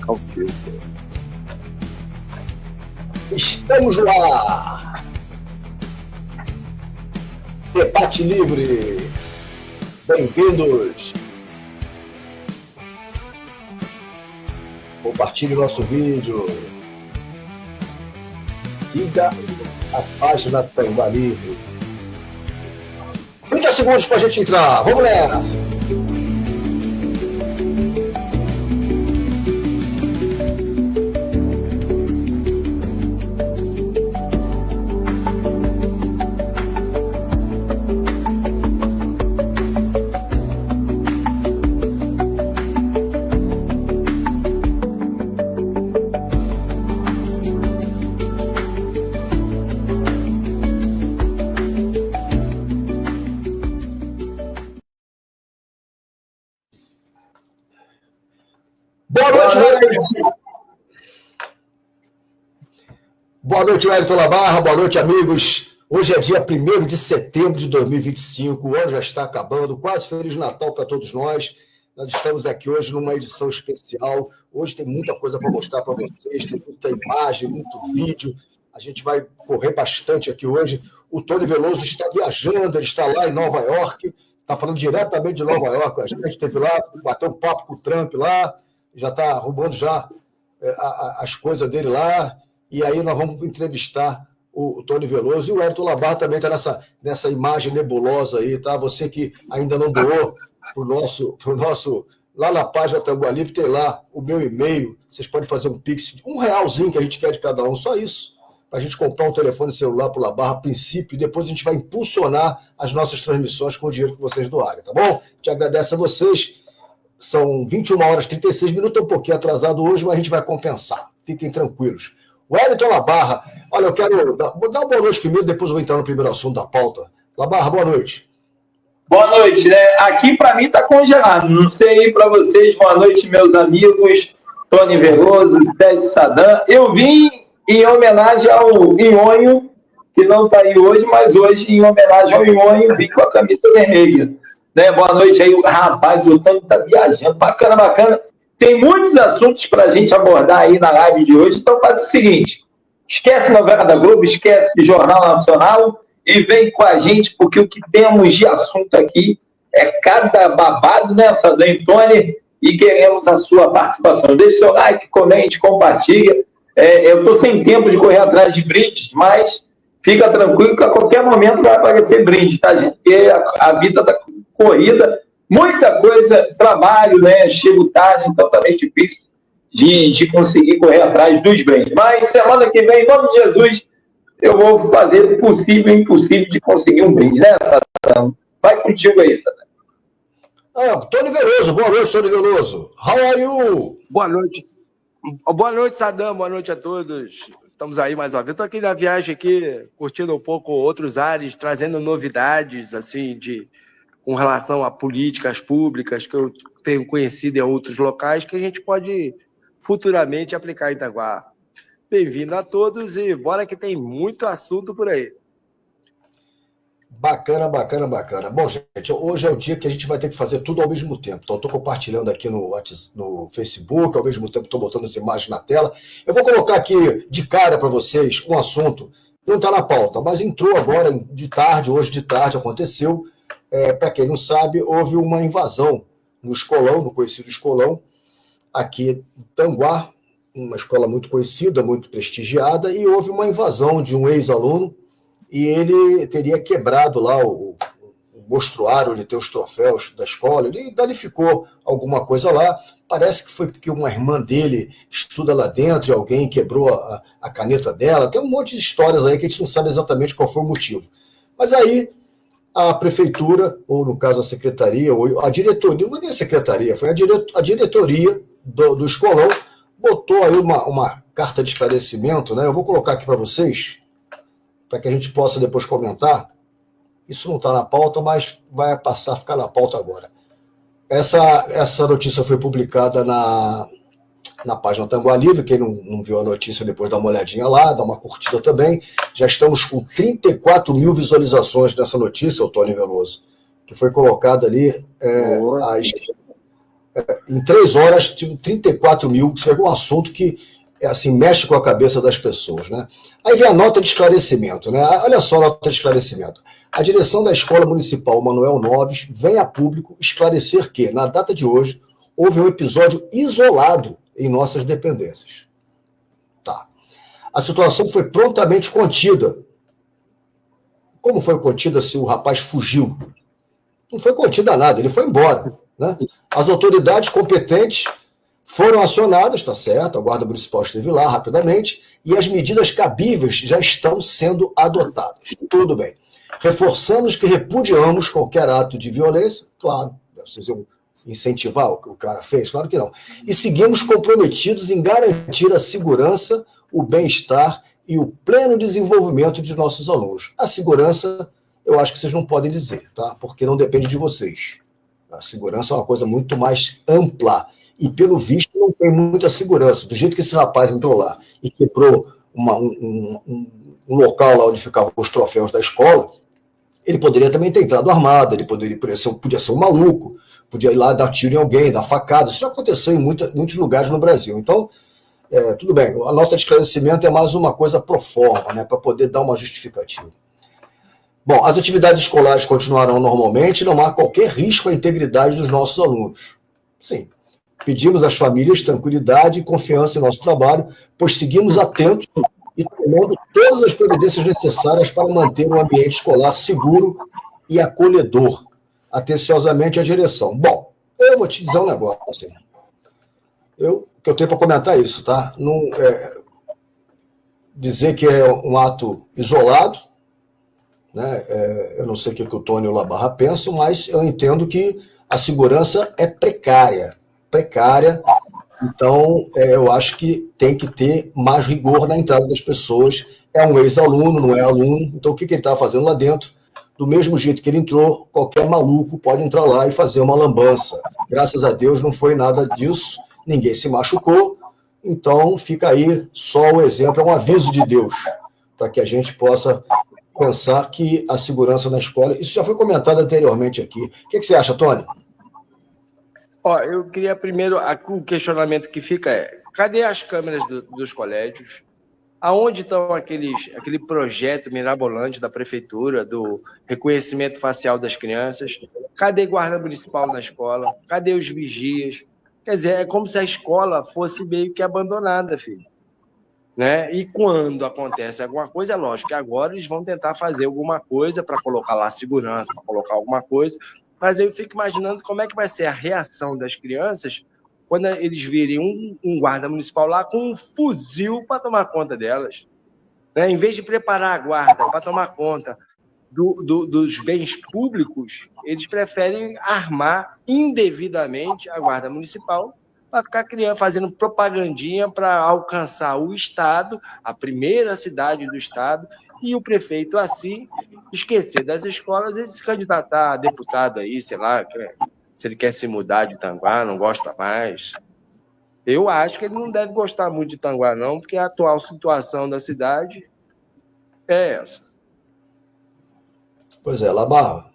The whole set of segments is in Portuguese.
ao filtro. Estamos lá! Debate livre! Bem-vindos! Compartilhe nosso vídeo. Siga a página Tanguá Livre. 30 segundos para a gente entrar. Vamos nessa! Boa noite, Wellington Labarra. Boa noite, amigos. Hoje é dia 1º de setembro de 2025. O ano já está acabando. Quase Feliz Natal para todos nós. Nós estamos aqui hoje numa edição especial. Hoje tem muita coisa para mostrar para vocês. Tem muita imagem, muito vídeo. A gente vai correr bastante aqui hoje. O Tony Veloso está viajando. Ele está lá em Nova York. Está falando diretamente de Nova York. A gente esteve lá, bateu um papo com o Trump lá. Já está arrumando já as coisas dele lá. E aí nós vamos entrevistar o Tony Veloso. E o Wellington Labarra também está nessa imagem nebulosa aí, tá? Você que ainda não doou pro nosso lá na página Tanguá Livre, tem lá o meu e-mail. Vocês podem fazer um pix, R$1 que a gente quer de cada um, só isso. Para a gente comprar um telefone celular para o Labarra a princípio, e depois a gente vai impulsionar as nossas transmissões com o dinheiro que vocês doarem, tá bom? Te agradeço a vocês. São 21h36, um pouquinho atrasado hoje, mas a gente vai compensar. Fiquem tranquilos. Wellington Labarra, olha, eu quero dar uma boa noite primeiro, depois eu vou entrar no primeiro assunto da pauta. Labarra, boa noite. Boa noite, né? Aqui para mim está congelado, não sei para vocês. Boa noite, meus amigos, Tony Veloso, Sérgio Sadam. Eu vim em homenagem ao Nhonho, que não está aí hoje, mas hoje, em homenagem ao Nhonho, vim com a camisa vermelha. Né? Boa noite aí, rapaz, o Tony está viajando, bacana, bacana. Tem muitos assuntos para a gente abordar aí na live de hoje, então faz o seguinte, esquece novela da Globo, esquece Jornal Nacional e vem com a gente, porque o que temos de assunto aqui é cada babado, né, Sadam e Tony, e queremos a sua participação. Deixe seu like, comente, compartilha. Eu estou sem tempo de correr atrás de brindes, mas fica tranquilo que a qualquer momento vai aparecer brinde, tá, gente? Porque a vida está corrida, muita coisa, trabalho, né? Chego tarde, então tá meio difícil de conseguir correr atrás dos bens. Mas semana que vem, em nome de Jesus, eu vou fazer o possível e impossível de conseguir um brinde, né, Sadam? Vai contigo aí, Sadam. Tony Veloso, boa noite, Tony Veloso. How are you? Boa noite. Boa noite, Sadam. Boa noite a todos. Estamos aí mais uma vez. Estou aqui na viagem aqui, curtindo um pouco outros ares, trazendo novidades, assim, com relação a políticas públicas que eu tenho conhecido em outros locais que a gente pode futuramente aplicar em Tanguá. Bem-vindo a todos e bora que tem muito assunto por aí. Bacana, bacana, bacana. Bom, gente, hoje é o dia que a gente vai ter que fazer tudo ao mesmo tempo. Então, eu estou compartilhando aqui no Facebook, ao mesmo tempo estou botando as imagens na tela. Eu vou colocar aqui de cara para vocês um assunto, não está na pauta, mas entrou agora de tarde, hoje de tarde aconteceu. Para quem não sabe, houve uma invasão no Escolão, no conhecido Escolão, aqui em Tanguá, uma escola muito conhecida, muito prestigiada, e houve uma invasão de um ex-aluno, e ele teria quebrado lá o mostruário onde tem os troféus da escola, ele danificou alguma coisa lá, parece que foi porque uma irmã dele estuda lá dentro e alguém quebrou a caneta dela, tem um monte de histórias aí que a gente não sabe exatamente qual foi o motivo. Mas aí a prefeitura, ou no caso a secretaria, ou a diretoria, não foi nem a secretaria, foi a diretoria do Escolão, botou aí uma carta de esclarecimento, né? Eu vou colocar aqui para vocês, para que a gente possa depois comentar. Isso não está na pauta, mas vai passar a ficar na pauta agora. Essa notícia foi publicada na página Tanguá Livre. Quem não viu a notícia, depois dá uma olhadinha lá, dá uma curtida também. Já estamos com 34 mil visualizações nessa notícia, o Tony Veloso, que foi colocada ali em 3 horas, tive 34 mil, que é um assunto que assim, mexe com a cabeça das pessoas, né? Aí vem a nota de esclarecimento, né? Olha só a nota de esclarecimento. A direção da Escola Municipal Manuel Noves vem a público esclarecer que, na data de hoje, houve um episódio isolado em nossas dependências. Tá. A situação foi prontamente contida. Como foi contida se o rapaz fugiu? Não foi contida nada, ele foi embora, né? As autoridades competentes foram acionadas, está certo, a Guarda Municipal esteve lá rapidamente, e as medidas cabíveis já estão sendo adotadas. Tudo bem. Reforçamos que repudiamos qualquer ato de violência, claro, vocês iam incentivar o que o cara fez, claro que não. E seguimos comprometidos em garantir a segurança, o bem-estar e o pleno desenvolvimento de nossos alunos. A segurança, eu acho que vocês não podem dizer, tá? Porque não depende de vocês. A segurança é uma coisa muito mais ampla. E, pelo visto, não tem muita segurança. Do jeito que esse rapaz entrou lá e quebrou um local lá onde ficavam os troféus da escola, ele poderia também ter entrado armado, ele podia ser um maluco, podia ir lá dar tiro em alguém, dar facada. Isso já aconteceu em muitos lugares no Brasil. Então, tudo bem, a nota de esclarecimento é mais uma coisa pro forma, né, para poder dar uma justificativa. Bom, as atividades escolares continuarão normalmente, não há qualquer risco à integridade dos nossos alunos. Sim. Pedimos às famílias tranquilidade e confiança em nosso trabalho, pois seguimos atentos e tomando todas as providências necessárias para manter um ambiente escolar seguro e acolhedor. Atenciosamente, a direção. Bom, eu vou te dizer um negócio. Assim. O que eu tenho para comentar é isso, tá? Não, dizer que é um ato isolado, né? Eu não sei o que o Tony e o Labarra pensam, mas eu entendo que a segurança é precária, então eu acho que tem que ter mais rigor na entrada das pessoas. É um ex-aluno, não é aluno, então o que ele está fazendo lá dentro? Do mesmo jeito que ele entrou, qualquer maluco pode entrar lá e fazer uma lambança. Graças a Deus não foi nada disso, ninguém se machucou, então fica aí só o exemplo, é um aviso de Deus, para que a gente possa pensar que a segurança na escola, isso já foi comentado anteriormente aqui. O que você acha, Tony? Eu queria primeiro, o questionamento que fica cadê as câmeras dos colégios? Aonde estão aquele projeto mirabolante da prefeitura, do reconhecimento facial das crianças? Cadê guarda municipal na escola? Cadê os vigias? Quer dizer, é como se a escola fosse meio que abandonada, filho. Né? E quando acontece alguma coisa, é lógico que agora eles vão tentar fazer alguma coisa para colocar lá segurança, para colocar alguma coisa, mas eu fico imaginando como é que vai ser a reação das crianças quando eles virem um guarda municipal lá com um fuzil para tomar conta delas. Né? Em vez de preparar a guarda para tomar conta dos bens públicos, eles preferem armar indevidamente a guarda municipal para ficar fazendo propagandinha para alcançar o Estado, a primeira cidade do Estado, e o prefeito, assim, esquecer das escolas e se candidatar a deputado aí, sei lá, se ele quer se mudar de Tanguá, não gosta mais. Eu acho que ele não deve gostar muito de Tanguá, não, porque a atual situação da cidade é essa. Pois é, Labarra.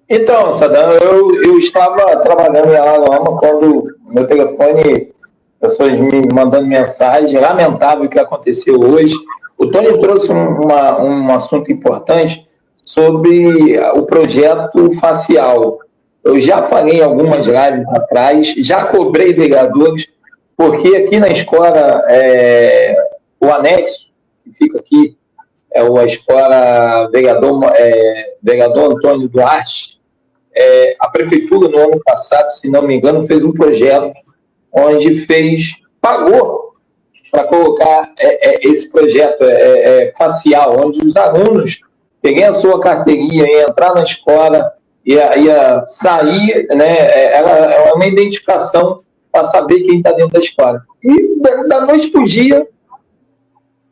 Então, Sadam, eu estava trabalhando em Alagoama quando meu telefone, pessoas me mandando mensagem, lamentável o que aconteceu hoje. O Tony trouxe um assunto importante sobre o projeto facial. Eu já falei em algumas lives atrás, já cobrei vereadores, porque aqui na escola, o anexo, que fica aqui, é a escola vereador Antônio Duarte, a prefeitura, no ano passado, se não me engano, fez um projeto onde pagou para colocar esse projeto facial, onde os alunos teriam a sua carteirinha, ia entrar na escola, ia sair, né, é uma identificação para saber quem está dentro da escola. E da noite para o dia,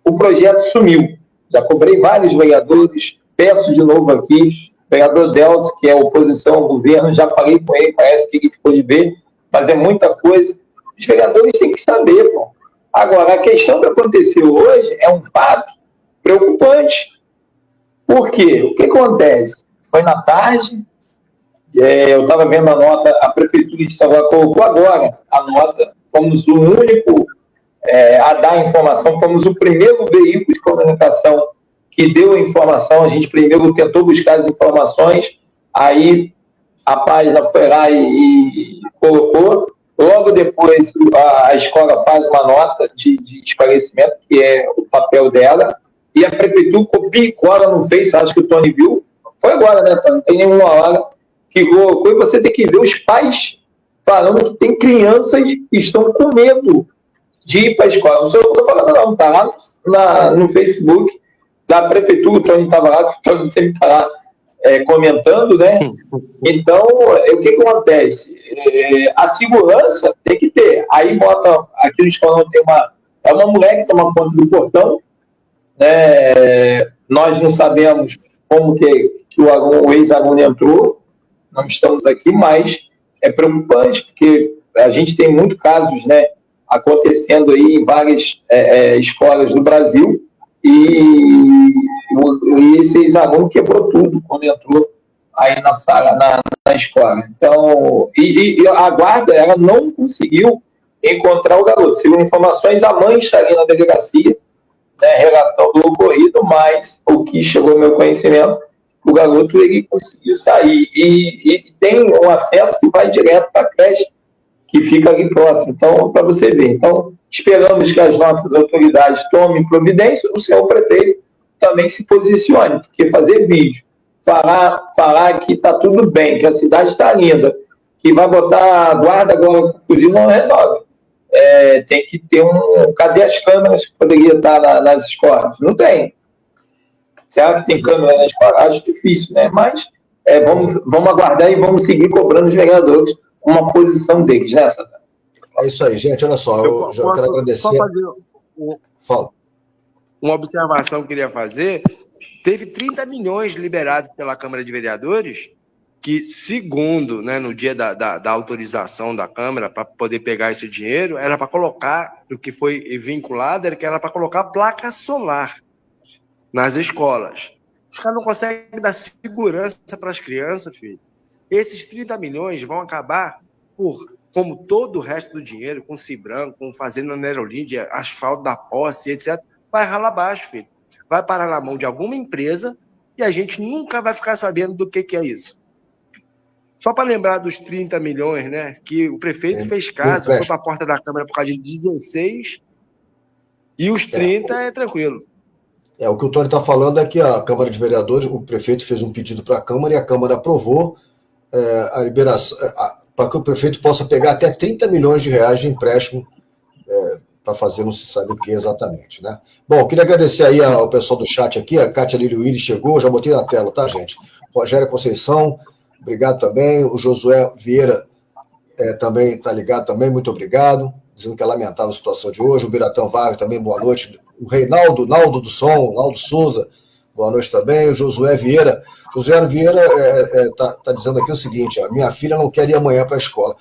o projeto sumiu. Já cobrei vários vereadores, peço de novo aqui, vereador Delcio, que é oposição ao governo, já falei com ele, parece que ele ficou de ver, mas é muita coisa. Os vereadores têm que saber, pô. Agora, a questão que aconteceu hoje é um fato preocupante. Por quê? O que acontece? Foi na tarde eu estava vendo a nota, a Prefeitura de Itaguá colocou agora a nota, fomos o único a dar a informação, fomos o primeiro veículo de comunicação que deu a informação, a gente primeiro tentou buscar as informações, aí a página foi lá e colocou, logo depois a escola faz uma nota de esclarecimento, que é o papel dela, e a Prefeitura copia e cola no Face, acho que o Tony viu, foi agora, né, Tony? Não tem nenhuma hora que colocou, e você tem que ver os pais falando que tem crianças que estão com medo de ir para a escola. Não sei o que eu estou falando, não. Está lá no Facebook da Prefeitura, o Tony estava lá, o Tony sempre está lá comentando, né? Então, o que acontece? A segurança tem que ter. Aí bota, aqui no escola tem uma mulher que toma conta do portão, né? Nós não sabemos como que o ex-aluno entrou, não estamos aqui, mas é preocupante, porque a gente tem muitos casos, né, acontecendo aí em várias escolas do Brasil, e esse ex-aluno quebrou tudo quando entrou aí na sala, na escola. Então, e a guarda, ela não conseguiu encontrar o garoto. Segundo informações, a mãe estaria na delegacia, né, relatando o ocorrido, mas o que chegou ao meu conhecimento, o garoto ele conseguiu sair. E tem um acesso que vai direto para a creche, que fica ali próximo. Então, para você ver. Então, esperamos que as nossas autoridades tomem providência, o senhor prefeito também se posicione, porque fazer vídeo, falar que está tudo bem, que a cidade está linda, que vai botar a guarda agora com fuzil, não resolve. Tem que ter cadê as câmeras que poderia estar nas escolas? Não tem. Será que tem câmera na escola? Acho difícil, né? Mas vamos aguardar e vamos seguir cobrando os vereadores uma posição deles, né, Santana? É isso aí, gente. Olha só, eu já quero agradecer. Só fazer Fala. Uma observação que eu queria fazer. Teve 30 milhões liberados pela Câmara de Vereadores, que, segundo, né, no dia da autorização da Câmara para poder pegar esse dinheiro, era para colocar, o que foi vinculado, era para colocar placa solar nas escolas. Os caras não conseguem dar segurança para as crianças, filho. Esses 30 milhões vão acabar como todo o resto do dinheiro, com Cibran, com fazenda Nerolíndia, asfalto da posse, etc., vai ralar abaixo, filho. Vai parar na mão de alguma empresa e a gente nunca vai ficar sabendo do que é isso. Só para lembrar dos 30 milhões, né, que o prefeito fez caso, foi para a porta da Câmara por causa de 16 e os 30 é tranquilo. O que o Tony está falando é que a Câmara de Vereadores, o prefeito fez um pedido para a Câmara e a Câmara aprovou a liberação, para que o prefeito possa pegar até 30 milhões de reais de empréstimo para fazer não se sabe o que exatamente, né? Bom, eu queria agradecer aí ao pessoal do chat aqui, a Kátia Lírio Willis chegou, já botei na tela, tá, gente? Rogério Conceição, obrigado também, o Josué Vieira também está ligado também, muito obrigado, dizendo que é lamentável a situação de hoje, o Biratão Vargas também, boa noite, o Reinaldo, Naldo do Som, Naldo Souza, boa noite também, o Josué Vieira está dizendo aqui o seguinte, a minha filha não quer ir amanhã para a escola.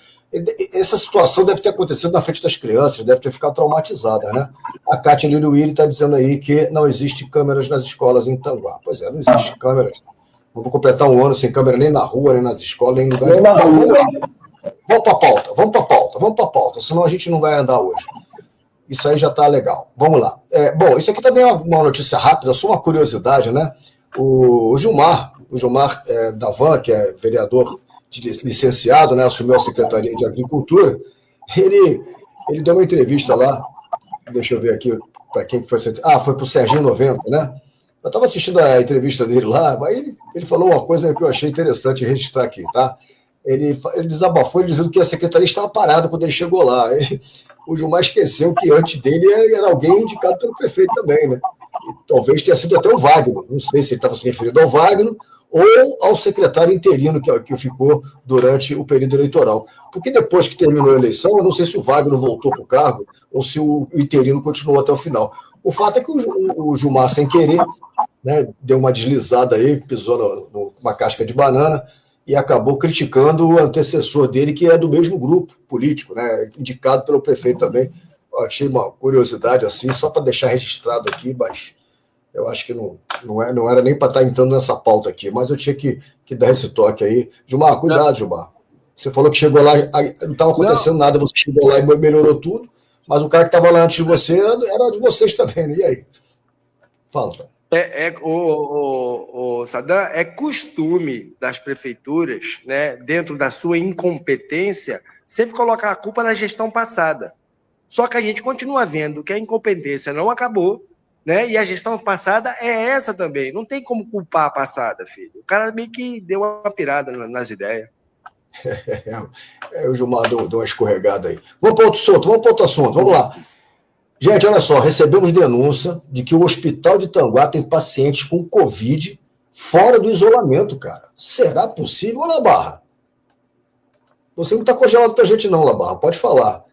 Essa situação deve ter acontecido na frente das crianças, deve ter ficado traumatizada, né? A Kátia Liliuiri está dizendo aí que não existe câmeras nas escolas em Itanguá. Pois é, não existe câmeras. Vamos completar um ano sem câmera nem na rua, nem nas escolas, nem em lugar nenhum. Vamos para a pauta, senão a gente não vai andar hoje. Isso aí já está legal. Vamos lá. Bom, isso aqui também é uma notícia rápida, só uma curiosidade, né? O Gilmar Davan, que é vereador licenciado, né, assumiu a Secretaria de Agricultura, ele deu uma entrevista lá, deixa eu ver aqui, para quem foi... foi para o Serginho 90, né? Eu estava assistindo a entrevista dele lá, aí ele falou uma coisa que eu achei interessante registrar aqui, tá? Ele desabafou dizendo que a secretaria estava parada quando ele chegou lá. O Gilmar esqueceu que antes dele era alguém indicado pelo prefeito também, né? E talvez tenha sido até o Wagner, não sei se ele estava se referindo ao Wagner ou ao secretário interino que ficou durante o período eleitoral. Porque depois que terminou a eleição, eu não sei se o Wagner voltou para o cargo ou se o interino continuou até o final. O fato é que o Gilmar, sem querer, né, deu uma deslizada aí, pisou numa casca de banana e acabou criticando o antecessor dele, que é do mesmo grupo político, né, indicado pelo prefeito também. Eu achei uma curiosidade assim, só para deixar registrado aqui, mas Eu acho que não era nem para estar entrando nessa pauta aqui, mas eu tinha que dar esse toque aí. Gilmar, cuidado, Gilmar. Você falou que chegou lá, não estava acontecendo nada, você chegou lá e melhorou tudo, mas o cara que estava lá antes de você era de vocês também, né? E aí? Fala, cara. Sadam, é costume das prefeituras, né, dentro da sua incompetência, sempre colocar a culpa na gestão passada. Só que a gente continua vendo que a incompetência não acabou, né, e a gestão passada é essa também. Não tem como culpar a passada, filho. O cara meio que deu uma pirada nas ideias. O Gilmar deu uma escorregada aí. Vamos para outro assunto, vamos lá. Gente, olha só, recebemos denúncia de que o hospital de Tanguá tem pacientes com Covid fora do isolamento, cara. Será possível, Labarra? Você não está congelado pra gente não, Labarra, pode falar.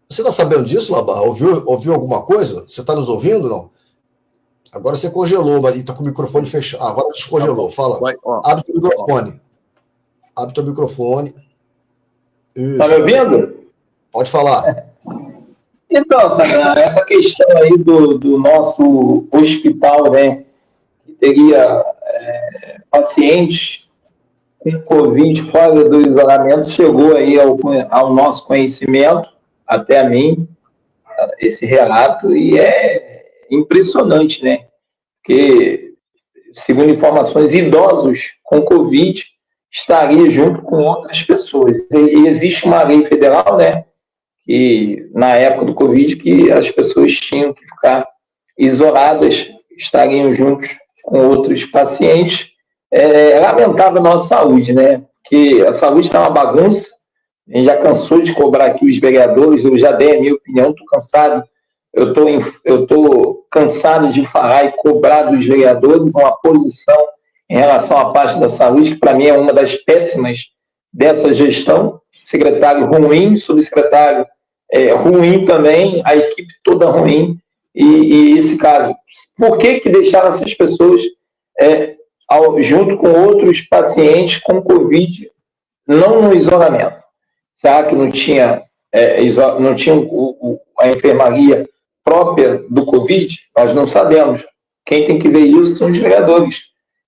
Você está sabendo disso, Labarra? Ouviu alguma coisa? Você está nos ouvindo, não? Agora você congelou, mas está com o microfone fechado. Agora descongelou, fala. Abre o microfone. Abre o microfone. Está me ouvindo? Pode falar. Então, Sadam, essa questão aí do nosso hospital, né, que teria pacientes com Covid fora do isolamento, chegou aí ao nosso conhecimento, até a mim, esse relato, e é impressionante, né? Porque, segundo informações, idosos com Covid estariam junto com outras pessoas. E existe uma lei federal, né, que na época do Covid, que as pessoas tinham que ficar isoladas, estariam juntos com outros pacientes. É lamentável a nossa saúde, né? Porque a saúde está uma bagunça, a gente já cansou de cobrar aqui os vereadores, eu já dei a minha opinião, estou cansado, eu tô cansado de falar e cobrar dos vereadores uma posição em relação à parte da saúde, que para mim é uma das péssimas dessa gestão, secretário ruim, subsecretário ruim também, a equipe toda ruim, e esse caso. Por que deixaram essas pessoas junto com outros pacientes com Covid, não no isolamento? Será que não tinha, a enfermaria própria do Covid? Nós não sabemos. Quem tem que ver isso são os vereadores,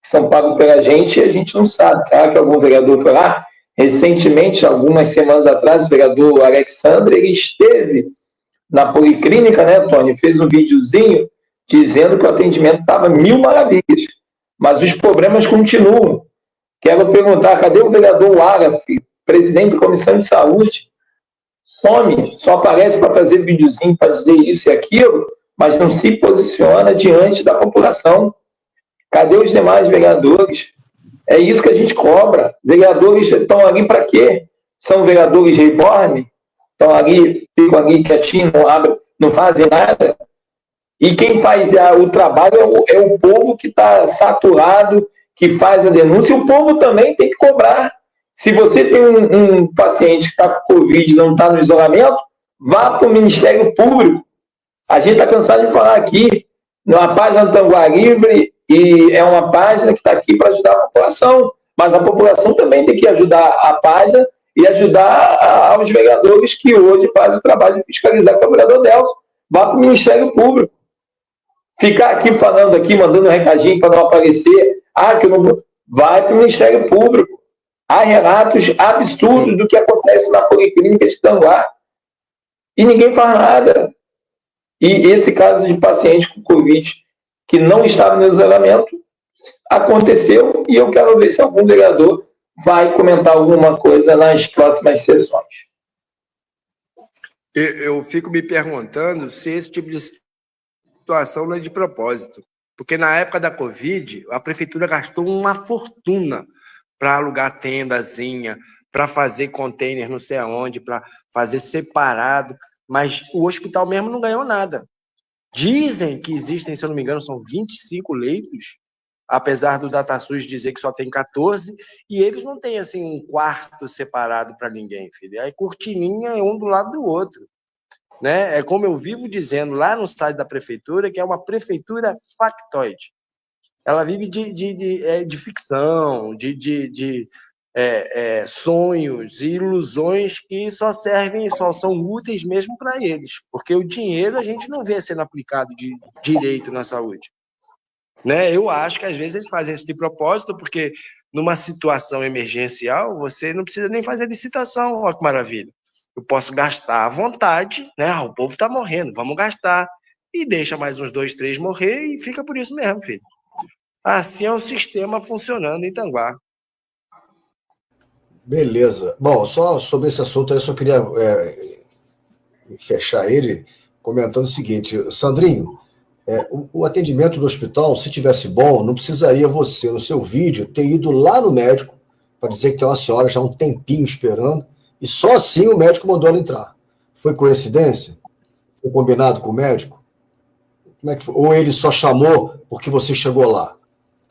que são pagos pela gente e a gente não sabe. Será que algum vereador foi lá? Recentemente, algumas semanas atrás, o vereador Alexandre, ele esteve na policlínica, né, Tony? Fez um videozinho dizendo que o atendimento estava mil maravilhas, mas os problemas continuam. Quero perguntar, cadê o vereador Araf, presidente da Comissão de Saúde? Some, só aparece para fazer videozinho, para dizer isso e aquilo, mas não se posiciona diante da população. Cadê os demais vereadores? É isso que a gente cobra. Vereadores estão ali para quê? São vereadores reborn? Estão ali, ficam ali quietinhos, não fazem nada? E quem faz o trabalho é o povo que está saturado, que faz a denúncia, e o povo também tem que cobrar. Se você tem um paciente que está com Covid e não está no isolamento, vá para o Ministério Público. A gente está cansado de falar aqui, na página do Tanguá Livre, e é uma página que está aqui para ajudar a população, mas a população também tem que ajudar a página e ajudar aos vereadores que hoje fazem o trabalho de fiscalizar com o vereador Delcio. Vá para o Ministério Público. Ficar aqui falando aqui, mandando um recadinho para não aparecer, que eu não vou. Vai para o Ministério Público. Há relatos absurdos do que acontece na Policlínica de Tanguá. E ninguém faz nada. E esse caso de paciente com Covid que não estava no isolamento aconteceu, e eu quero ver se algum vereador vai comentar alguma coisa nas próximas sessões. Eu fico me perguntando se esse tipo de situação não é de propósito. Porque na época da Covid, a prefeitura gastou uma fortuna para alugar tendazinha, para fazer container não sei aonde, para fazer separado, mas o hospital mesmo não ganhou nada. Dizem que existem, se eu não me engano, são 25 leitos, apesar do DataSUS dizer que só tem 14, e eles não têm assim um quarto separado para ninguém, filho. Aí cortininha é um do lado do outro. Né? É como eu vivo dizendo lá no site da prefeitura, que é uma prefeitura factoide. Ela vive de ficção, de sonhos e ilusões que só servem, só são úteis mesmo para eles, porque o dinheiro a gente não vê sendo aplicado de direito na saúde. né? Eu acho que às vezes eles fazem isso de propósito, porque numa situação emergencial, você não precisa nem fazer licitação, olha que maravilha. Eu posso gastar à vontade, né? O povo está morrendo, vamos gastar. E deixa mais uns 2, 3 morrer e fica por isso mesmo, filho. Assim é o sistema funcionando em Tanguá. Beleza. Bom, só sobre esse assunto aí, eu só queria fechar ele comentando o seguinte, Sandrinho, o atendimento do hospital, se tivesse bom, não precisaria você, no seu vídeo, ter ido lá no médico para dizer que tem uma senhora já há um tempinho esperando, e só assim o médico mandou ela entrar. Foi coincidência? Foi combinado com o médico? Como é que foi? Ou ele só chamou porque você chegou lá?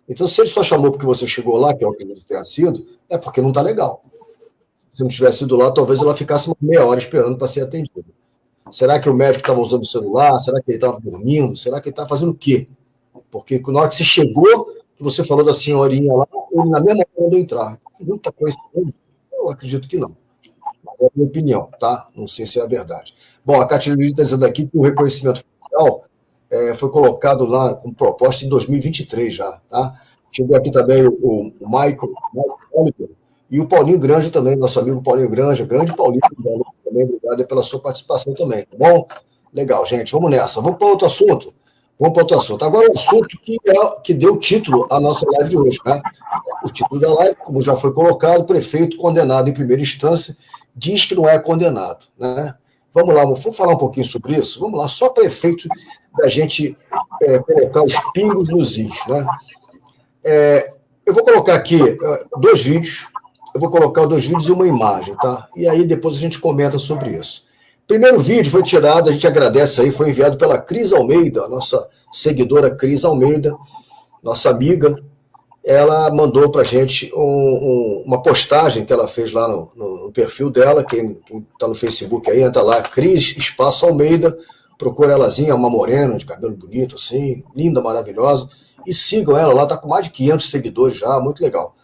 Então, se ele só chamou porque você chegou lá, que é o que tenha sido, é porque não está legal. Se não tivesse ido lá, talvez ela ficasse uma meia hora esperando para ser atendida. Será que o médico estava usando o celular? Será que ele estava dormindo? Será que ele estava fazendo o quê? Porque na hora que você chegou, que você falou da senhorinha lá, ele na mesma hora mandou entrar. Muita coincidência? Eu acredito que não. Mas é a minha opinião, tá? Não sei se é a verdade. Bom, a Catilina está dizendo aqui que o reconhecimento facial foi colocado lá com proposta em 2023 já, tá? Chegou aqui também o Michael Oliver e o Paulinho Granja também, nosso amigo Paulinho Granja, grande Paulinho também, obrigado pela sua participação também, tá bom? Legal, gente, vamos nessa. Vamos para outro assunto. Agora, o assunto que deu título à nossa live de hoje, né? O título da live, como já foi colocado, prefeito condenado em primeira instância, diz que não é condenado, né? Vamos lá, vamos falar um pouquinho sobre isso? Vamos lá, só prefeito da gente colocar os pingos nos is, né? Eu vou colocar aqui 2 vídeos, e uma imagem, tá? E aí depois a gente comenta sobre isso. Primeiro vídeo foi tirado, a gente agradece aí, foi enviado pela Cris Almeida, nossa seguidora Cris Almeida, nossa amiga. Ela mandou para a gente uma postagem que ela fez lá no perfil dela, quem está no Facebook aí, entra lá, Cris Espaço Almeida, procura elazinha, uma morena, de cabelo bonito, assim, linda, maravilhosa, e sigam ela lá, está com mais de 500 seguidores já, muito legal.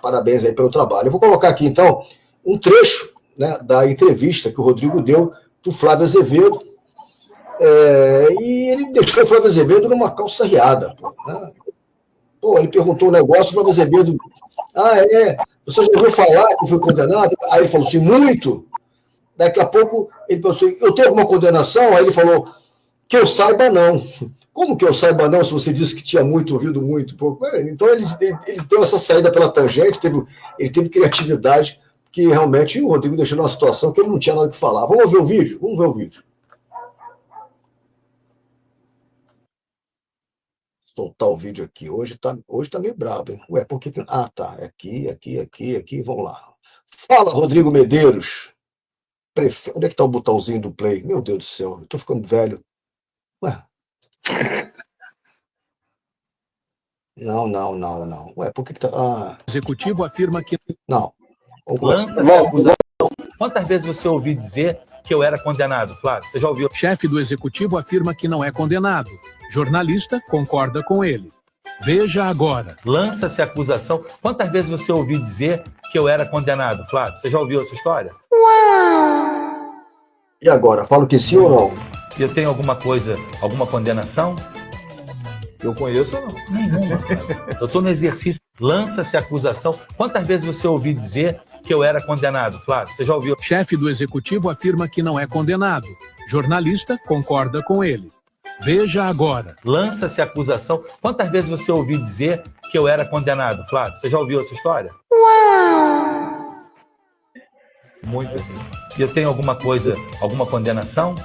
Parabéns aí pelo trabalho. Eu vou colocar aqui, então, um trecho, né, da entrevista que o Rodrigo deu para o Flávio Azevedo, e ele deixou o Flávio Azevedo numa calça riada, né? Ele perguntou um negócio, o Flávio Azevedo, você já ouviu falar que eu fui condenado? Aí ele falou assim, muito. Daqui a pouco ele pensou, eu tenho alguma condenação? Aí ele falou, que eu saiba não. Como que eu saiba não, se você disse que tinha ouvido muito pouco? Então ele deu essa saída pela tangente, ele teve criatividade, que realmente o Rodrigo deixou numa situação que ele não tinha nada que falar. Vamos ver o vídeo? Vamos ver o vídeo. Soltar o vídeo aqui. Hoje tá meio brabo, hein? Ué, por que... Ah, tá. Aqui. Vamos lá. Fala, Rodrigo Medeiros. Onde é que tá o botãozinho do play? Meu Deus do céu, eu tô ficando velho. Ué. Não. Ué, por que tá... O executivo afirma que... Não. Quantas vezes você ouviu dizer que eu era condenado, Flávio? Você já ouviu? O chefe do executivo afirma que não é condenado. Jornalista concorda com ele. Veja agora. Lança-se a acusação. Quantas vezes você ouviu dizer que eu era condenado, Flávio? Você já ouviu essa história? E agora, falo que sim ou não? Eu tenho alguma condenação? Eu conheço ou não? Nenhuma. Eu estou no exercício. Lança-se a acusação. Quantas vezes você ouviu dizer que eu era condenado, Flávio? Você já ouviu? O chefe do executivo afirma que não é condenado. Jornalista concorda com ele. Veja agora. Lança-se a acusação. Quantas vezes você ouviu dizer que eu era condenado, Flávio? Você já ouviu essa história? Muito. Eu tenho alguma condenação?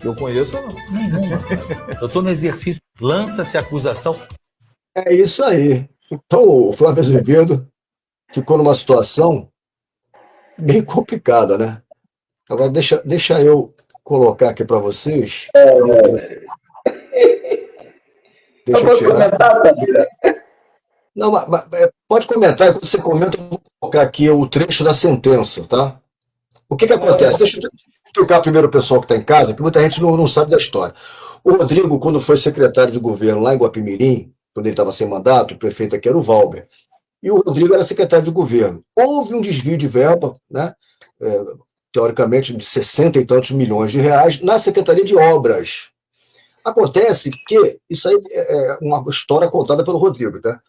Eu conheço ou não? Nenhuma. Eu estou no exercício. Lança-se a acusação. É isso aí. Então, o Flávio Azevedo ficou numa situação bem complicada, né? Agora, deixa eu colocar aqui para vocês. Deixa eu tirar. Não, mas pode comentar, quando você comenta, eu vou colocar aqui o trecho da sentença, tá? O que acontece? Deixa eu explicar primeiro o pessoal que está em casa, que muita gente não sabe da história. O Rodrigo, quando foi secretário de governo lá em Guapimirim, quando ele estava sem mandato, o prefeito aqui era o Valber, e o Rodrigo era secretário de governo. Houve um desvio de verba, né, teoricamente de 60 e tantos milhões de reais, na Secretaria de Obras. Acontece que isso aí é uma história contada pelo Rodrigo, tá?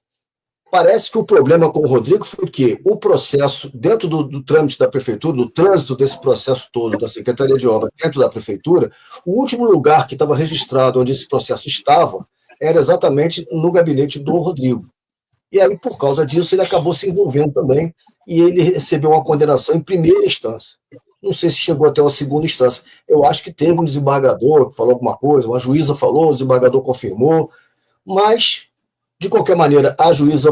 Parece que o problema com o Rodrigo foi que o processo, dentro do trâmite da prefeitura, do trânsito desse processo todo da Secretaria de Obras dentro da prefeitura, o último lugar que estava registrado onde esse processo estava era exatamente no gabinete do Rodrigo. E aí, por causa disso, ele acabou se envolvendo também e ele recebeu uma condenação em primeira instância. Não sei se chegou até a segunda instância. Eu acho que teve um desembargador que falou alguma coisa, uma juíza falou, o desembargador confirmou, mas, de qualquer maneira, a juíza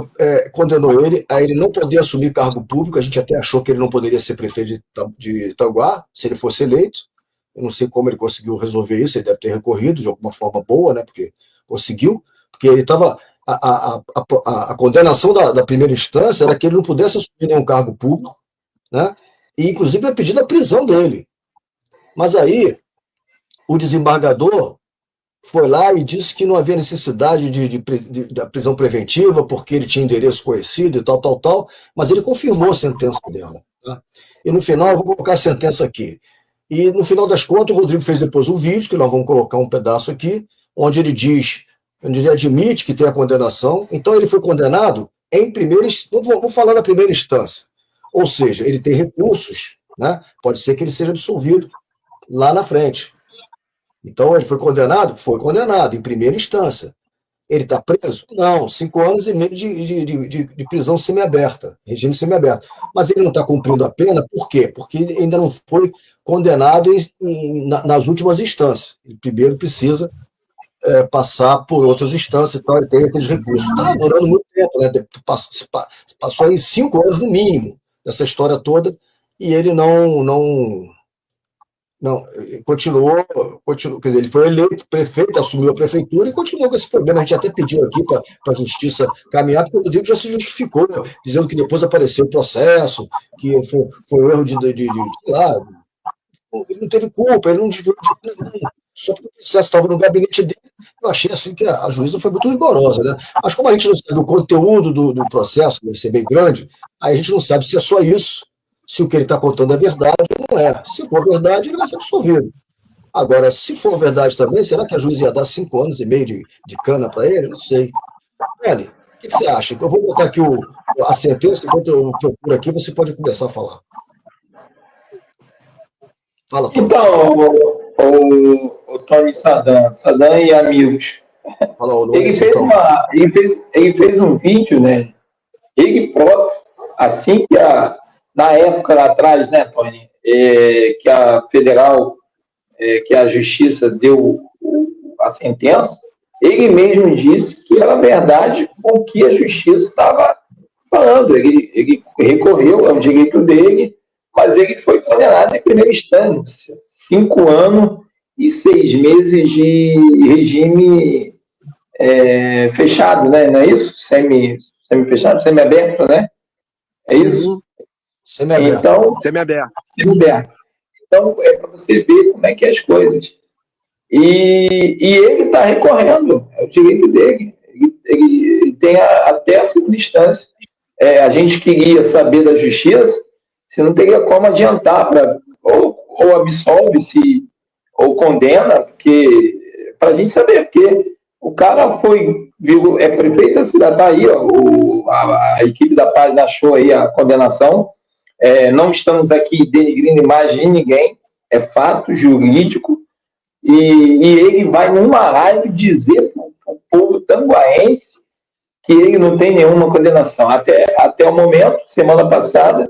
condenou ele a ele não poder assumir cargo público. A gente até achou que ele não poderia ser prefeito de Itanguá, se ele fosse eleito. Eu não sei como ele conseguiu resolver isso, ele deve ter recorrido de alguma forma boa, né, porque conseguiu, porque ele estava... A condenação da primeira instância era que ele não pudesse assumir nenhum cargo público, né? E, inclusive, é pedido a prisão dele. Mas aí, o desembargador foi lá e disse que não havia necessidade da prisão preventiva, porque ele tinha endereço conhecido e tal, mas ele confirmou a sentença dela. Tá? E, no final, eu vou colocar a sentença aqui. E, no final das contas, o Rodrigo fez depois um vídeo, que nós vamos colocar um pedaço aqui, onde ele admite que tem a condenação. Então, ele foi condenado em primeira instância. Vamos falar da primeira instância. Ou seja, ele tem recursos, né? Pode ser que ele seja absolvido lá na frente. Então, ele foi condenado? Foi condenado em primeira instância. Ele está preso? Não, 5 anos e meio de prisão semiaberta, regime semiaberto. Mas ele não está cumprindo a pena, por quê? Porque ele ainda não foi condenado nas últimas instâncias. Ele primeiro precisa passar por outras instâncias e tal, ele tem aqueles recursos. Está durando muito tempo, né? Passou aí 5 anos no mínimo dessa história toda, e ele não continuou, quer dizer, ele foi eleito prefeito, assumiu a prefeitura e continuou com esse problema. A gente até pediu aqui para a justiça caminhar, porque o Rodrigo já se justificou, dizendo que depois apareceu o processo, que foi um erro sei lá, ele não teve culpa, ele não desviou de nenhum. Só porque o processo estava no gabinete dele, eu achei assim que a juíza foi muito rigorosa, né? Mas como a gente não sabe o conteúdo do processo, deve ser bem grande, aí a gente não sabe se é só isso, se o que ele está contando é verdade ou não é. Se for verdade, ele vai ser absolvido. Agora, se for verdade também, será que a juíza ia dar 5 anos e meio de cana para ele? Não sei. Eli, o que você acha? Eu vou botar aqui a sentença, enquanto eu procuro aqui, você pode começar a falar. Fala, Tony. Então, o Tony Saddam e amigos, ele fez um vídeo, né? Ele próprio, assim que na época lá atrás, né, Tony, que a federal, que a justiça deu a sentença, ele mesmo disse que era verdade com o que a justiça estava falando. Ele recorreu, é um direito dele, mas ele foi condenado em primeira instância. 5 anos e 6 meses de regime fechado, né? Não é isso? Semi-fechado, semi-aberto, né? É isso? Semi-aberto. Então, semi-aberto. Então, é para você ver como é que é as coisas. E ele está recorrendo, é o direito dele. Ele tem até a segunda instância. A gente queria saber da justiça se não teria como adiantar ou absolve-se ou condena, porque para a gente saber, porque o cara é prefeito da cidade, tá aí, ó, a equipe da página achou aí a condenação. Não estamos aqui denigrindo a imagem de ninguém, é fato jurídico, e ele vai numa live dizer para o povo tanguaense que ele não tem nenhuma condenação. Até o momento, semana passada,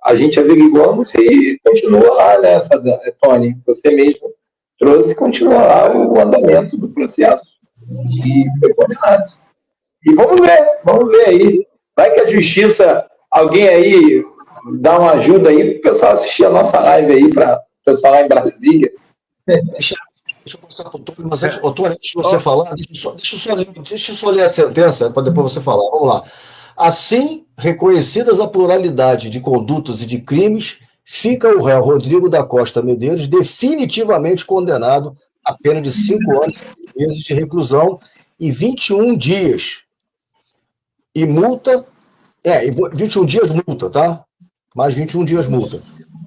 a gente averiguamos e continua lá, né, Tony? Você mesmo trouxe, continua lá o andamento do processo. E foi condenado. E vamos ver aí. Vai que a justiça, alguém aí dá uma ajuda aí para o pessoal assistir a nossa live aí, para o pessoal lá em Brasília. Deixa eu passar para o Tony, mas antes de você falar, deixa eu só ler a sentença para depois você falar. Vamos lá. Assim, reconhecidas a pluralidade de condutas e de crimes, fica o réu Rodrigo da Costa Medeiros definitivamente condenado a pena de 5 anos e meses de reclusão e 21 dias. E multa, 21 dias multa, tá? Mais 21 dias multa.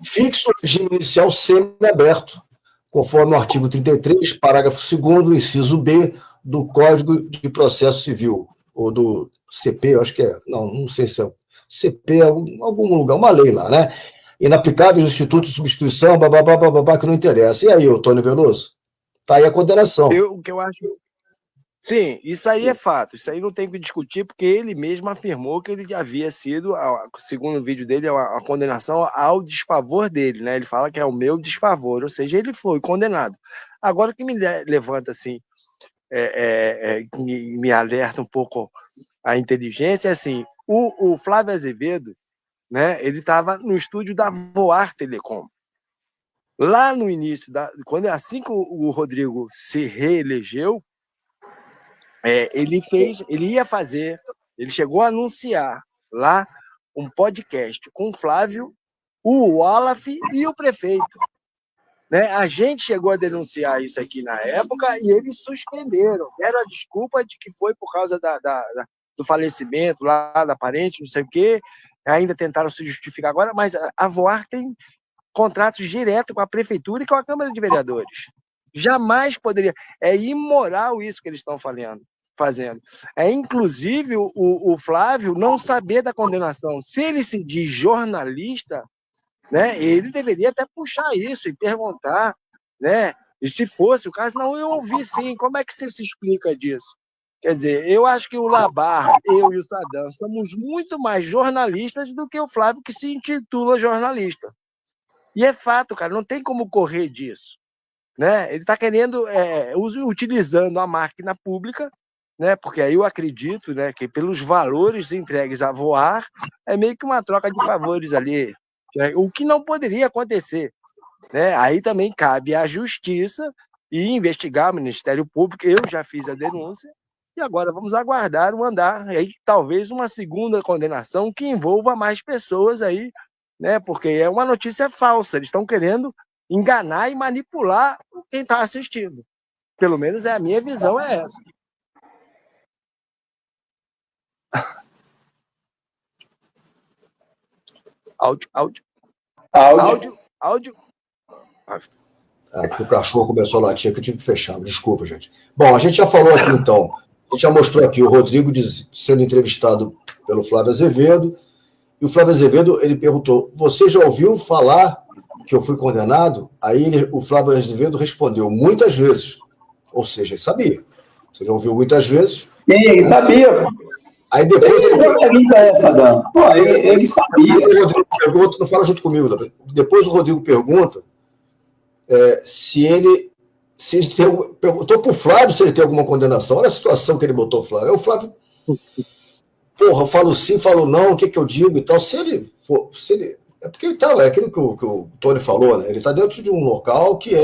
Fixo regime inicial semi-aberto. conforme o artigo 33, parágrafo 2º, inciso B, do Código de Processo Civil, ou do CP, eu acho que é, não sei se é CP, algum lugar, uma lei lá, né? Inaplicáveis no Instituto de Substituição, babá, que não interessa. E aí, Tony Veloso? Tá aí a condenação. O que eu acho... Sim, isso aí é fato, isso aí não tem que discutir, porque ele mesmo afirmou que ele havia sido, segundo o vídeo dele, a condenação ao desfavor dele, né? Ele fala que é o meu desfavor, ou seja, ele foi condenado. Agora, o que me levanta assim, me alerta um pouco a inteligência, é assim, o Flávio Azevedo, né? Ele estava no estúdio da Voar Telecom. Lá no início, assim que o Rodrigo se reelegeu, ele chegou a anunciar lá um podcast com o Flávio, o Wallace e o prefeito. Né? A gente chegou a denunciar isso aqui na época e eles suspenderam, deram a desculpa de que foi por causa do falecimento lá da parente, não sei o quê, ainda tentaram se justificar agora, mas a Voar tem contratos diretos com a prefeitura e com a Câmara de Vereadores. Jamais poderia. É imoral isso que eles estão fazendo. Inclusive, o Flávio não saber da condenação. Se ele se diz jornalista, né, ele deveria até puxar isso e perguntar, né? E se fosse o caso, não, eu ouvi sim. Como é que você se explica disso? Quer dizer, eu acho que o Labar, eu e o Saddam, somos muito mais jornalistas do que o Flávio, que se intitula jornalista. E é fato, cara, não tem como correr disso. Né? Ele está querendo, utilizando a máquina pública, né? Porque aí eu acredito, né, que pelos valores entregues a Voar, é meio que uma troca de favores ali, o que não poderia acontecer. Né? Aí também cabe à Justiça e investigar o Ministério Público. Eu já fiz a denúncia e agora vamos aguardar o andar, aí talvez uma segunda condenação que envolva mais pessoas aí, né? Porque é uma notícia falsa, eles estão querendo enganar e manipular quem está assistindo. Pelo menos a minha visão é essa. Áudio. É porque o cachorro começou a latir, que eu tive que fechar. Desculpa, gente. Bom, a gente já falou aqui, então. A gente já mostrou aqui o Rodrigo sendo entrevistado pelo Flávio Azevedo. E o Flávio Azevedo, ele perguntou, você já ouviu falar que eu fui condenado? Aí o Flávio Azevedo respondeu, muitas vezes. Ou seja, ele sabia. Você já ouviu muitas vezes? Sim, ele sabia. Aí depois ele sabia. O Rodrigo pergunta, não fala junto comigo, depois o Rodrigo pergunta se ele perguntou para o Flávio se ele tem alguma condenação. Olha a situação que ele botou o Flávio. Aí o Flávio, porra, eu falo sim, falo não, o que eu digo e tal. Se ele é porque ele estava, é aquilo que o Tony falou, né? Ele está dentro de um local que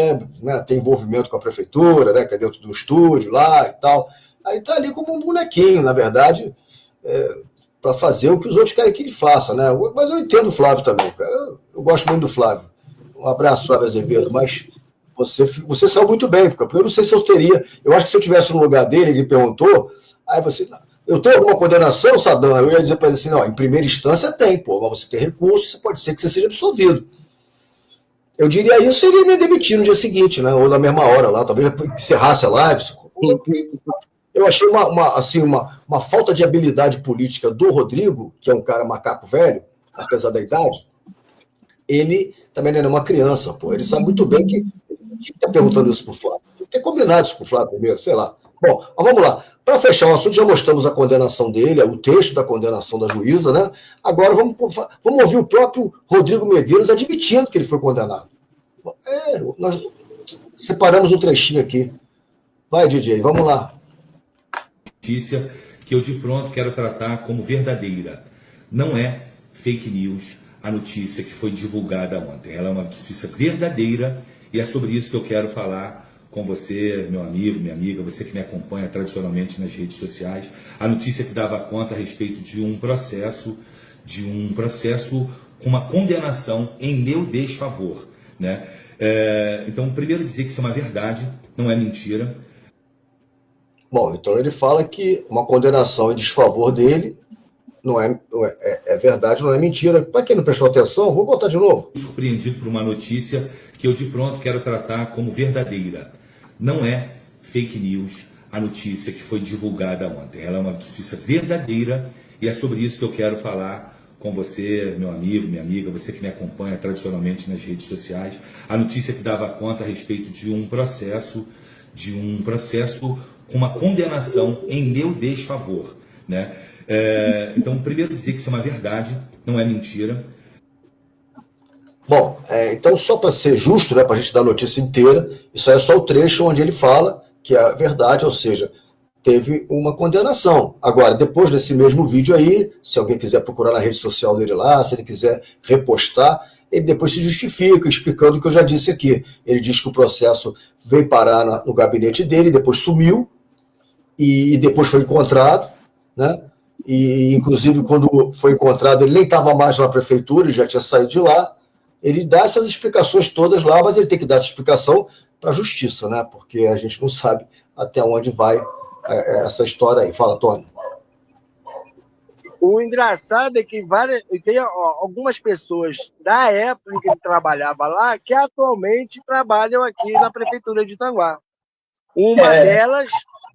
né, tem envolvimento com a prefeitura, né? Que é dentro de um estúdio lá e tal. Aí está ali como um bonequinho, na verdade, para fazer o que os outros querem que ele faça, né? Mas eu entendo o Flávio também, cara. Eu gosto muito do Flávio. Um abraço, Flávio Azevedo, mas você saiu muito bem, porque eu não sei se eu teria. Eu acho que se eu estivesse no lugar dele, ele perguntou, aí você. Eu tenho alguma condenação, Saddam? Eu ia dizer para ele assim, não, em primeira instância tem, pô, mas você tem recurso, pode ser que você seja absolvido. Eu diria isso e ele ia me demitir no dia seguinte, né? Ou na mesma hora lá, talvez encerrasse a live. Eu achei uma falta de habilidade política do Rodrigo, que é um cara macaco velho, apesar da idade. Ele também não é uma criança, pô. Ele sabe muito bem que está perguntando isso pro Flávio. Tem que ter combinado isso com o Flávio primeiro, sei lá. Bom, mas vamos lá. Para fechar o assunto, já mostramos a condenação dele, o texto da condenação da juíza, né? Agora vamos ouvir o próprio Rodrigo Medeiros admitindo que ele foi condenado. Nós separamos um trechinho aqui. Vai, DJ, vamos lá. Notícia que eu de pronto quero tratar como verdadeira. Não é fake news a notícia que foi divulgada ontem. Ela é uma notícia verdadeira e é sobre isso que eu quero falar com você, meu amigo, minha amiga, você que me acompanha tradicionalmente nas redes sociais. A notícia que dava conta a respeito de um processo com uma condenação em meu desfavor, né? Então, primeiro dizer que isso é uma verdade, não é mentira. Bom, então ele fala que uma condenação em desfavor dele não é verdade, não é mentira. Para quem não prestou atenção, vou botar de novo. Surpreendido por uma notícia que eu de pronto quero tratar como verdadeira. Não é fake news a notícia que foi divulgada ontem. Ela é uma notícia verdadeira e é sobre isso que eu quero falar com você, meu amigo, minha amiga, você que me acompanha tradicionalmente nas redes sociais. A notícia que dava conta a respeito de um processo com uma condenação em meu desfavor, né? Então, primeiro dizer que isso é uma verdade, não é mentira. Bom, então só para ser justo, né, para a gente dar a notícia inteira, isso aí é só o trecho onde ele fala que é a verdade, ou seja, teve uma condenação. Agora, depois desse mesmo vídeo aí, se alguém quiser procurar na rede social dele lá, se ele quiser repostar, ele depois se justifica, explicando o que eu já disse aqui. Ele diz que o processo veio parar no gabinete dele, depois sumiu, e depois foi encontrado, né? E, inclusive, quando foi encontrado, ele nem estava mais na prefeitura, ele já tinha saído de lá. Ele dá essas explicações todas lá, mas ele tem que dar essa explicação para a justiça, né? Porque a gente não sabe até onde vai essa história aí. Fala, Tony. O engraçado é que tem algumas pessoas da época em que ele trabalhava lá que atualmente trabalham aqui na prefeitura de Itanguá. Uma delas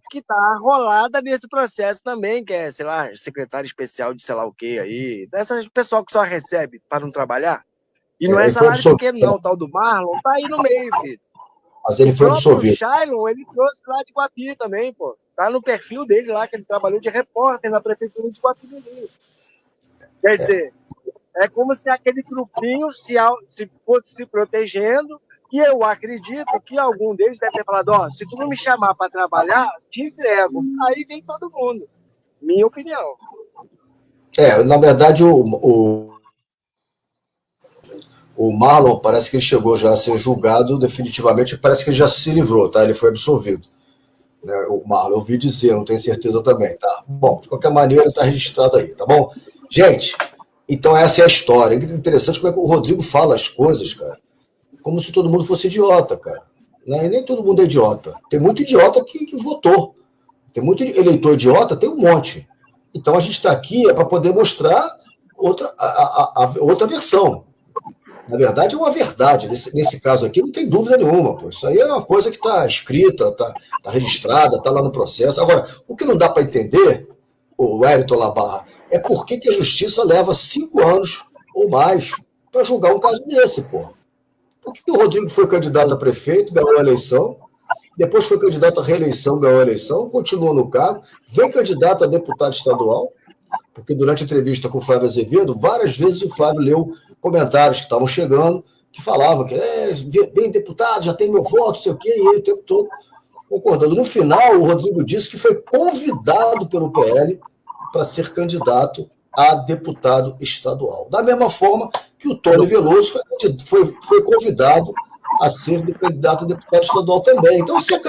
que está rolada nesse processo também, que é, sei lá, secretário especial de sei lá o quê aí. Dessas pessoal que só recebe para não trabalhar. E não é salário pequeno, não. O tal do Marlon tá aí no meio, filho. Mas ele foi absolvido. O Shailon, ele trouxe lá de Guapi também, pô. Tá no perfil dele lá, que ele trabalhou de repórter na prefeitura de Guapi. Quer dizer, é como se aquele grupinho se fosse se protegendo, e eu acredito que algum deles deve ter falado, ó, se tu não me chamar para trabalhar, te entrego. Aí vem todo mundo. Minha opinião. Na verdade, o Marlon parece que ele chegou já a ser julgado definitivamente, parece que ele já se livrou, tá? Ele foi absolvido. O Marlon, eu ouvi dizer, não tenho certeza também, tá? Bom, de qualquer maneira, está registrado aí, tá bom? Gente, então essa é a história. É interessante como é que o Rodrigo fala as coisas, cara, como se todo mundo fosse idiota, cara. E nem todo mundo é idiota. Tem muito idiota que votou. Tem muito eleitor idiota, tem um monte. Então a gente está aqui para poder mostrar outra versão. Na verdade, é uma verdade. Nesse caso aqui, não tem dúvida nenhuma. Pô. Isso aí é uma coisa que está escrita, está registrada, está lá no processo. Agora, o que não dá para entender, o Wellington Labarra, é por que a justiça leva 5 anos ou mais para julgar um caso desse, pô. Por que o Rodrigo foi candidato a prefeito, ganhou a eleição, depois foi candidato à reeleição, ganhou a eleição, continuou no cargo, vem candidato a deputado estadual, porque durante a entrevista com o Flávio Azevedo, várias vezes o Flávio leu comentários que estavam chegando, que falavam que bem deputado, já tem meu voto, sei o quê, e ele o tempo todo concordando. No final, o Rodrigo disse que foi convidado pelo PL para ser candidato a deputado estadual. Da mesma forma que o Tony Veloso foi convidado a ser candidato a deputado estadual também. Então, ser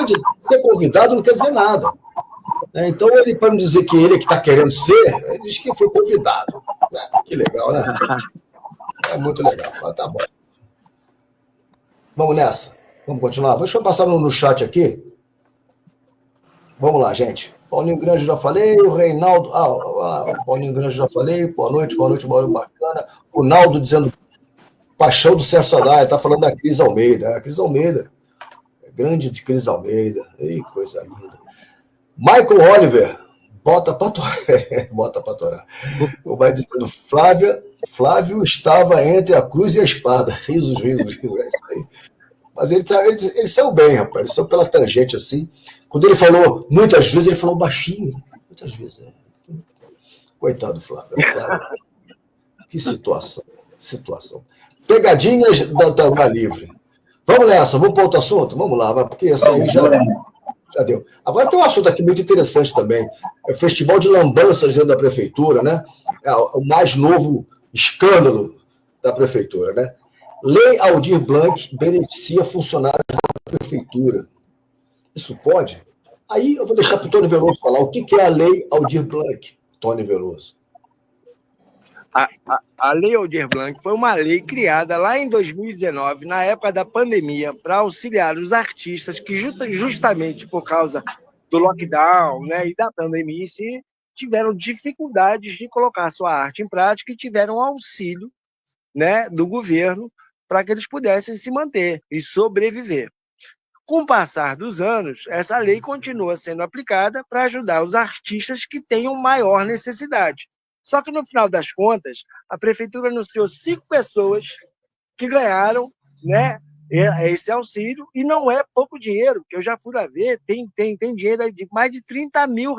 convidado não quer dizer nada. Então, ele, para não dizer que ele é que está querendo ser, ele diz que foi convidado. Que legal, né? É muito legal, mas tá bom. Vamos nessa. Vamos continuar. Deixa eu passar no chat aqui. Vamos lá, gente. Paulinho Grande já falei, o Reinaldo... Paulinho Grande já falei, boa noite, bacana. O Naldo dizendo paixão do Sérgio Sadaia, está falando da Cris Almeida. A Cris Almeida, grande de Cris Almeida. Ei, coisa linda. Michael Oliver, bota para torar. Vai dizendo, Flávio estava entre a cruz e a espada. Risos, é isso aí. Mas ele saiu bem, rapaz. Ele saiu pela tangente, assim. Quando ele falou, muitas vezes, ele falou baixinho. Muitas vezes. Coitado do Flávio. Que situação. Pegadinhas da Itanguá Livre. Vamos nessa, vamos para outro assunto? Vamos lá, porque essa aí já deu. Agora tem um assunto aqui muito interessante também. É o Festival de Lambanças dentro da Prefeitura, né? É o mais novo escândalo da Prefeitura, né? Lei Aldir Blanc beneficia funcionários da Prefeitura. Isso pode? Aí eu vou deixar para o Tony Veloso falar o que é a Lei Aldir Blanc, Tony Veloso. A Lei Aldir Blanc foi uma lei criada lá em 2019, na época da pandemia, para auxiliar os artistas que, justamente por causa do lockdown, né, e da pandemia em si, tiveram dificuldades de colocar sua arte em prática e tiveram auxílio, né, do governo para que eles pudessem se manter e sobreviver. Com o passar dos anos, essa lei continua sendo aplicada para ajudar os artistas que tenham maior necessidade. Só que, no final das contas, a prefeitura anunciou 5 pessoas que ganharam, né, esse auxílio, e não é pouco dinheiro, que eu já fui lá ver, tem dinheiro de mais de R$30 mil,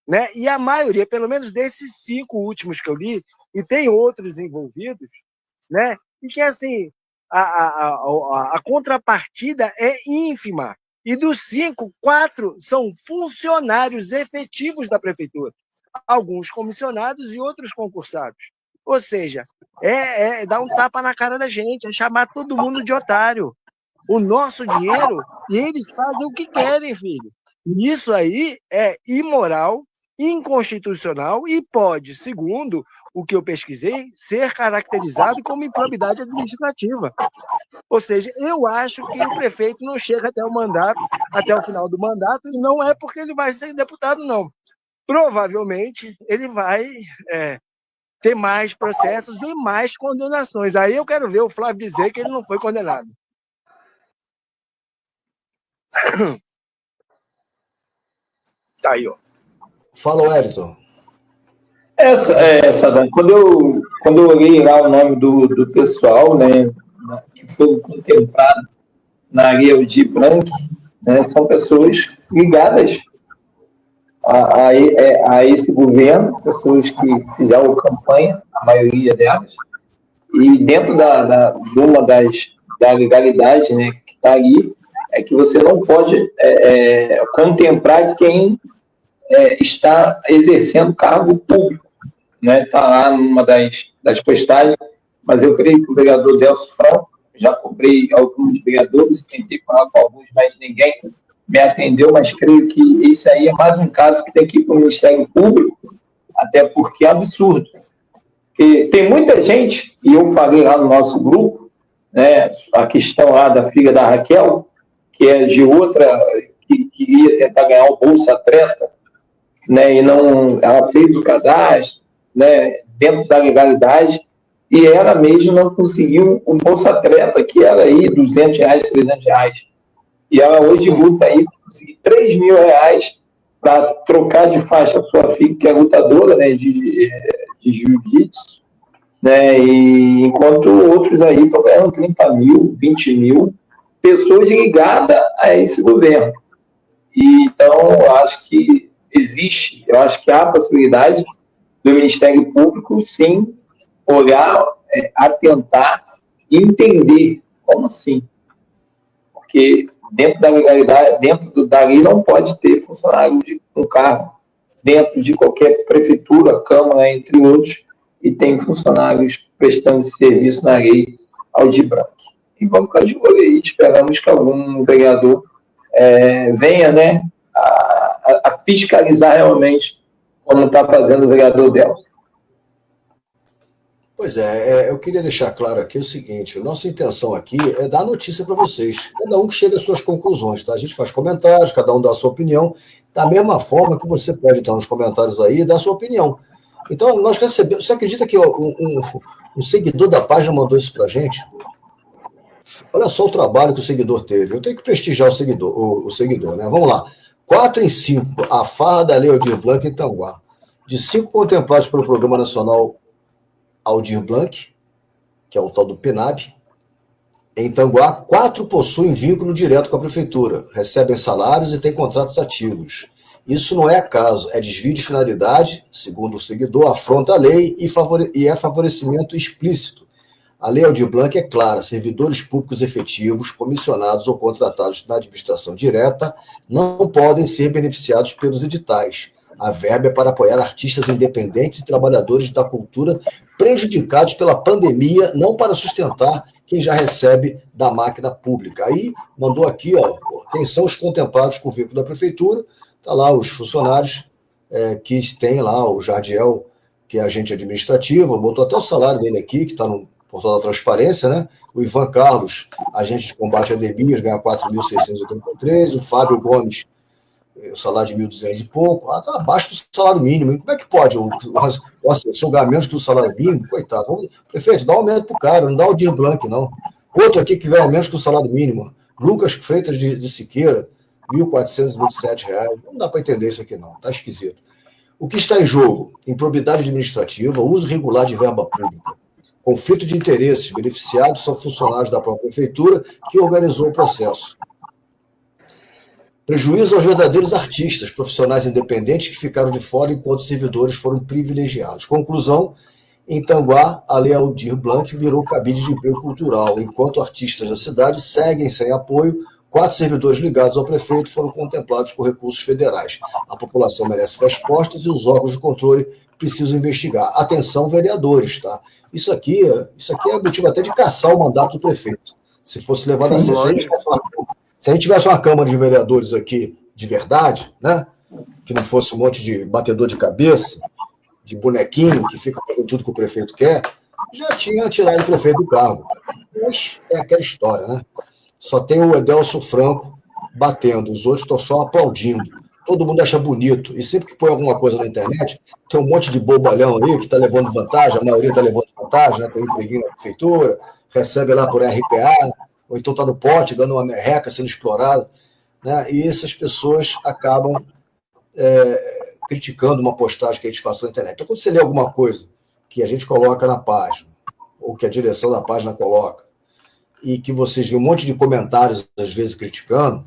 né? E a maioria, pelo menos desses 5 últimos que eu li, e tem outros envolvidos, né? E que, assim, a contrapartida é ínfima. E dos 5, 4 são funcionários efetivos da prefeitura. Alguns comissionados e outros concursados. Ou seja, dar um tapa na cara da gente, é chamar todo mundo de otário. O nosso dinheiro, e eles fazem o que querem, filho. Isso aí é imoral, inconstitucional e pode, segundo o que eu pesquisei, ser caracterizado como improbidade administrativa. Ou seja, eu acho que o prefeito não chega até o final do mandato, e não é porque ele vai ser deputado, não. Provavelmente ele vai ter mais processos e mais condenações. Aí eu quero ver o Flávio dizer que ele não foi condenado. Tá aí, ó. Fala, Wellington. Sadam, quando eu olhei lá o nome do pessoal, né, que foi contemplado na Lei Aldir Blanc, né, são pessoas ligadas a esse governo, pessoas que fizeram campanha, a maioria delas, e dentro de uma da legalidade, né, que está ali, é que você não pode contemplar quem está exercendo cargo público, né? Está lá numa das postagens, mas eu creio que o vereador Delcio Franco, já cobrei alguns vereadores, tentei falar com alguns, mas ninguém me atendeu, mas creio que esse aí é mais um caso que tem que ir para o Ministério Público, até porque é absurdo. Porque tem muita gente, e eu falei lá no nosso grupo, né, a questão lá da filha da Raquel, que é de outra, que queria tentar ganhar o Bolsa Atleta, né, e não, ela fez o cadastro, né, dentro da legalidade, e ela mesma não conseguiu um Bolsa Atleta, que era aí R$200, R$300. E ela hoje luta aí para conseguir R$3 mil para trocar de faixa a sua filha, que é lutadora, né, de jiu-jitsu, né, e enquanto outros aí estão ganhando 30 mil, 20 mil, pessoas ligadas a esse governo. E, então, eu acho que eu acho que há a possibilidade do Ministério Público, sim, olhar, atentar, entender como assim. Porque dentro da legalidade, dentro da lei, não pode ter funcionário com cargo dentro de qualquer prefeitura, câmara, entre outros, e tem funcionários prestando serviço na lei Aldir Blanc. E vamos ficar de olho aí, esperamos que algum vereador venha, né, a fiscalizar realmente como está fazendo o vereador Delcio. Pois eu queria deixar claro aqui o seguinte, nossa intenção aqui é dar notícia para vocês, cada um que chega às suas conclusões, tá? A gente faz comentários, cada um dá a sua opinião, da mesma forma que você pode estar nos comentários aí e dar a sua opinião. Então, nós recebemos, você acredita que um seguidor da página mandou isso para a gente? Olha só o trabalho que o seguidor teve, eu tenho que prestigiar o seguidor, né? Vamos lá, 4 em 5, a farra da Lei Aldir Blanc em Tanguá. De 5 contemplados pelo Programa Nacional Aldir Blanc, que é o tal do PNAB, em Tanguá, 4 possuem vínculo direto com a prefeitura, recebem salários e têm contratos ativos. Isso não é acaso, é desvio de finalidade, segundo o seguidor, afronta a lei e é favorecimento explícito. A Lei Aldir Blanc é clara, servidores públicos efetivos, comissionados ou contratados na administração direta não podem ser beneficiados pelos editais. A verba é para apoiar artistas independentes e trabalhadores da cultura prejudicados pela pandemia, não para sustentar quem já recebe da máquina pública. Aí mandou aqui, quem são os contemplados com o vínculo da prefeitura, está lá os funcionários que tem lá, o Jardiel, que é agente administrativo, botou até o salário dele aqui, que está no portal da transparência, né? O Ivan Carlos, agente de combate a endemias, ganha 4.683, o Fábio Gomes, o salário de 1.200 e pouco, está abaixo do salário mínimo. E como é que pode? Se eu ganhar menos que o salário mínimo, coitado. Prefeito, dá um aumento para o cara, não dá o Dir Blanc, não. Outro aqui que ganha menos que o salário mínimo, Lucas Freitas de Siqueira, R$ 1.427. Não dá para entender isso aqui, não. Está esquisito. O que está em jogo? Improbidade administrativa, uso irregular de verba pública, conflito de interesses, beneficiados são funcionários da própria prefeitura que organizou o processo. Prejuízo aos verdadeiros artistas, profissionais independentes que ficaram de fora enquanto os servidores foram privilegiados. Conclusão, em Tanguá, a Lei Aldir Blanc virou cabide de emprego cultural, enquanto artistas da cidade seguem sem apoio. 4 servidores ligados ao prefeito foram contemplados por recursos federais. A população merece respostas e os órgãos de controle precisam investigar. Atenção, vereadores, tá? Isso aqui é motivo até de caçar o mandato do prefeito. Se fosse levado a sério, se a gente tivesse uma Câmara de Vereadores aqui de verdade, né? Que não fosse um monte de batedor de cabeça, de bonequinho que fica fazendo tudo que o prefeito quer, já tinha tirado o prefeito do cargo. Mas é aquela história, né? Só tem o Edelso Franco batendo, os outros estão só aplaudindo. Todo mundo acha bonito. E sempre que põe alguma coisa na internet, tem um monte de bobalhão aí que está levando vantagem, a maioria está levando vantagem, né? Tem um empreguinho na prefeitura, recebe lá por RPA, ou então está no pote, dando uma merreca, sendo explorado. Né? E essas pessoas acabam criticando uma postagem que a gente faz na internet. Então, quando você lê alguma coisa que a gente coloca na página, ou que a direção da página coloca, e que vocês veem um monte de comentários, às vezes, criticando,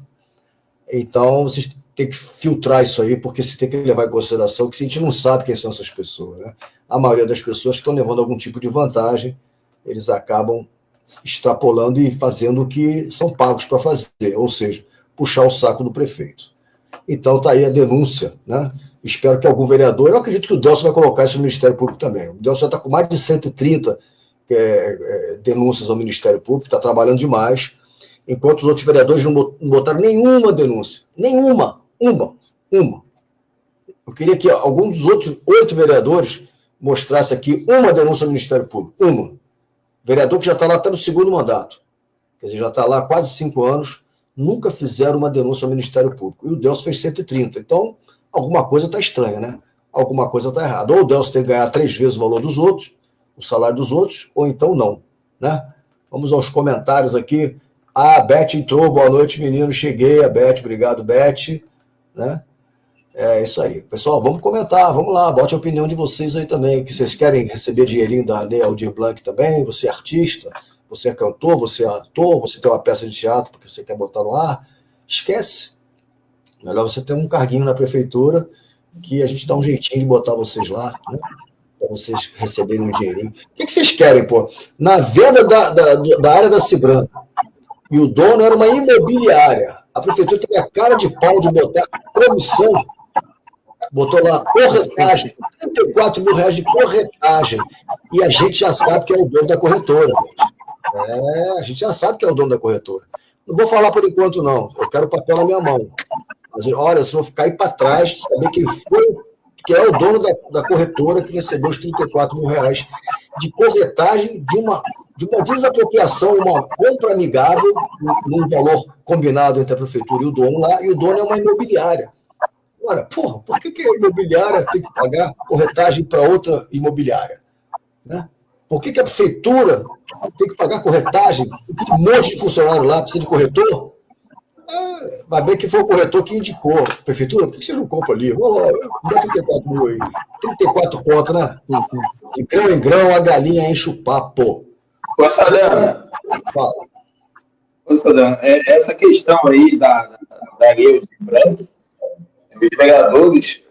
então vocês têm que filtrar isso aí, porque você tem que levar em consideração que a gente não sabe quem são essas pessoas. Né? A maioria das pessoas que estão levando algum tipo de vantagem, eles acabam extrapolando e fazendo o que são pagos para fazer, ou seja, puxar o saco do prefeito. Então está aí a denúncia, né? Espero que algum vereador, eu acredito que o Delcio vai colocar isso no Ministério Público também. O Delcio já está com mais de 130 denúncias ao Ministério Público, está trabalhando demais, enquanto os outros vereadores não botaram nenhuma denúncia. Nenhuma. Uma. Eu queria que algum dos outros 8 vereadores mostrasse aqui uma denúncia ao Ministério Público. Uma. Vereador que já está lá até no 2º mandato. Quer dizer, já está lá há quase 5 anos, nunca fizeram uma denúncia ao Ministério Público. E o Delcio fez 130. Então, alguma coisa está estranha, né? Alguma coisa está errada. Ou o Delcio tem que ganhar 3 vezes o valor dos outros, o salário dos outros, ou então não, né? Vamos aos comentários aqui. A Beth entrou, boa noite, menino, cheguei. A Beth, obrigado, Beth. Né? É isso aí. Pessoal, vamos comentar, vamos lá, bote a opinião de vocês aí também, que vocês querem receber dinheirinho da Lei Aldir Blanc também, você é artista, você é cantor, você é ator, você tem uma peça de teatro porque você quer botar no ar, esquece. Melhor você ter um carguinho na prefeitura que a gente dá um jeitinho de botar vocês lá, né? Para vocês receberem um dinheirinho. O que vocês querem, pô? Na venda da área da Cibran, e o dono era uma imobiliária, a prefeitura teve a cara de pau de botar comissão, botou lá corretagem, R$34 mil de corretagem, e a gente já sabe que é o dono da corretora. A gente já sabe que é o dono da corretora. Não vou falar por enquanto, não. Eu quero o papel na minha mão. Mas, olha, se eu ficar aí para trás, saber quem foi, que é o dono da corretora que recebeu os R$34 mil de corretagem de uma desapropriação, uma compra amigável, num valor combinado entre a prefeitura e o dono lá, e o dono é uma imobiliária. Ora, porra, por que a imobiliária tem que pagar corretagem para outra imobiliária? Né? Por que a prefeitura tem que pagar corretagem? Um monte de funcionário lá precisa de corretor? Vai ver que foi o corretor que indicou. Prefeitura, por que você não compra ali? Dá 34 mil aí. 34 conto, né? De grão em grão, a galinha enche o papo. Ô, Sadam. Fala. Ô, Sadam, essa questão aí da Lei Aldir Blanc, os vereadores,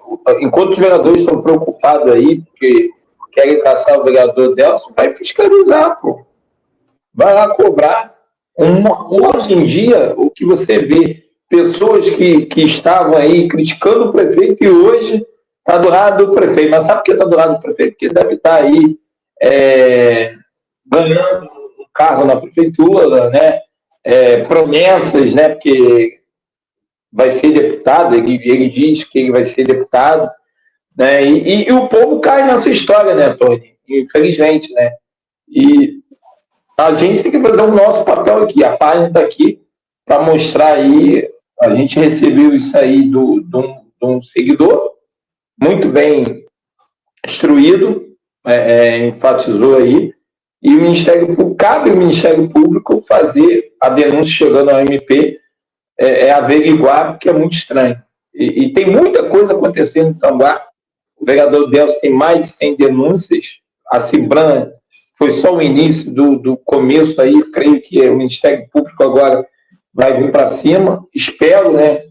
enquanto os vereadores estão preocupados aí, porque querem caçar o vereador Delcio, vai fiscalizar, pô. Vai lá cobrar. Hoje em dia, o que você vê, pessoas que estavam aí criticando o prefeito e hoje está do lado do prefeito. Mas sabe por que está do lado do prefeito? Porque deve estar aí ganhando um cargo na prefeitura, né? Promessas, né? Porque vai ser deputado, ele diz que ele vai ser deputado, né? E o povo cai nessa história, né, Tony? Infelizmente, né? E a gente tem que fazer o nosso papel aqui. A página está aqui para mostrar aí A gente recebeu isso aí de um seguidor, muito bem instruído, enfatizou aí, e o Ministério Público, cabe ao Ministério Público fazer a denúncia chegando ao MP, averiguar, porque é muito estranho. E tem muita coisa acontecendo em Tanguá. O vereador Delcio tem mais de 100 denúncias, a Cibran foi só o início do começo aí, eu creio que o Ministério Público agora vai vir para cima, espero, né,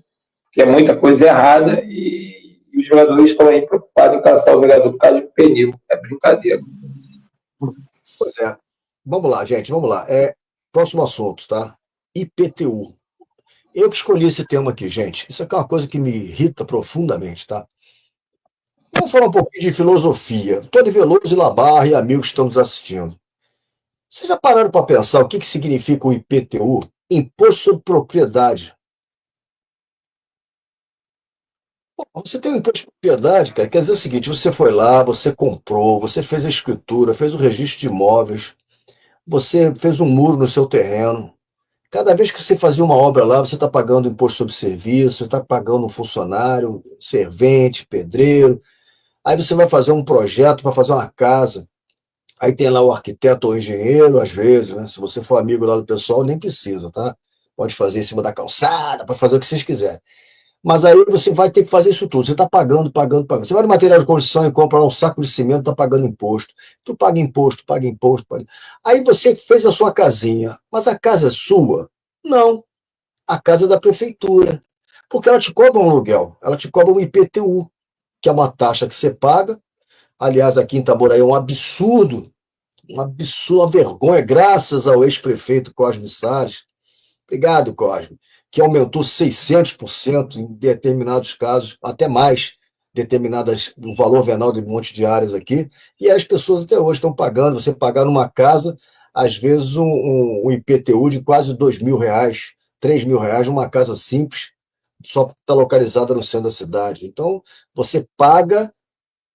que é muita coisa errada, e os vereadores estão aí preocupados em caçar o vereador por causa de pneu, é brincadeira. Pois é. Vamos lá, gente, vamos lá. Próximo assunto, tá? IPTU. Eu que escolhi esse tema aqui, gente. Isso aqui é uma coisa que me irrita profundamente, tá? Vamos falar um pouquinho de filosofia. Tony Veloso e Labarre e amigos que estão nos assistindo. Vocês já pararam para pensar o que significa o IPTU? Imposto sobre Propriedade. Você tem um imposto de propriedade, cara, quer dizer o seguinte, você foi lá, você comprou, você fez a escritura, fez o registro de imóveis, você fez um muro no seu terreno. Cada vez que você fazia uma obra lá, você está pagando imposto sobre serviço, você está pagando um funcionário, servente, pedreiro. Aí você vai fazer um projeto para fazer uma casa. Aí tem lá o arquiteto ou engenheiro, às vezes, né? Se você for amigo lá do pessoal, nem precisa, tá? Pode fazer em cima da calçada, pode fazer o que vocês quiserem. Mas aí você vai ter que fazer isso tudo. Você está pagando, pagando, pagando. Você vai no material de construção e compra lá um saco de cimento, está pagando imposto. Tu paga imposto, paga imposto. Paga... Aí você fez a sua casinha, mas a casa é sua? Não. A casa é da prefeitura. Porque ela te cobra um aluguel, ela te cobra um IPTU, que é uma taxa que você paga. Aliás, aqui em Itaboraí é um absurdo, uma vergonha, graças ao ex-prefeito Cosme Salles. Obrigado, Cosme, que aumentou 600% em determinados casos, até mais, o valor venal de um monte de áreas aqui, e as pessoas até hoje estão pagando, você pagar numa casa, às vezes um IPTU de quase R$2.000, R$3.000, uma casa simples, só está localizada no centro da cidade. Então, você paga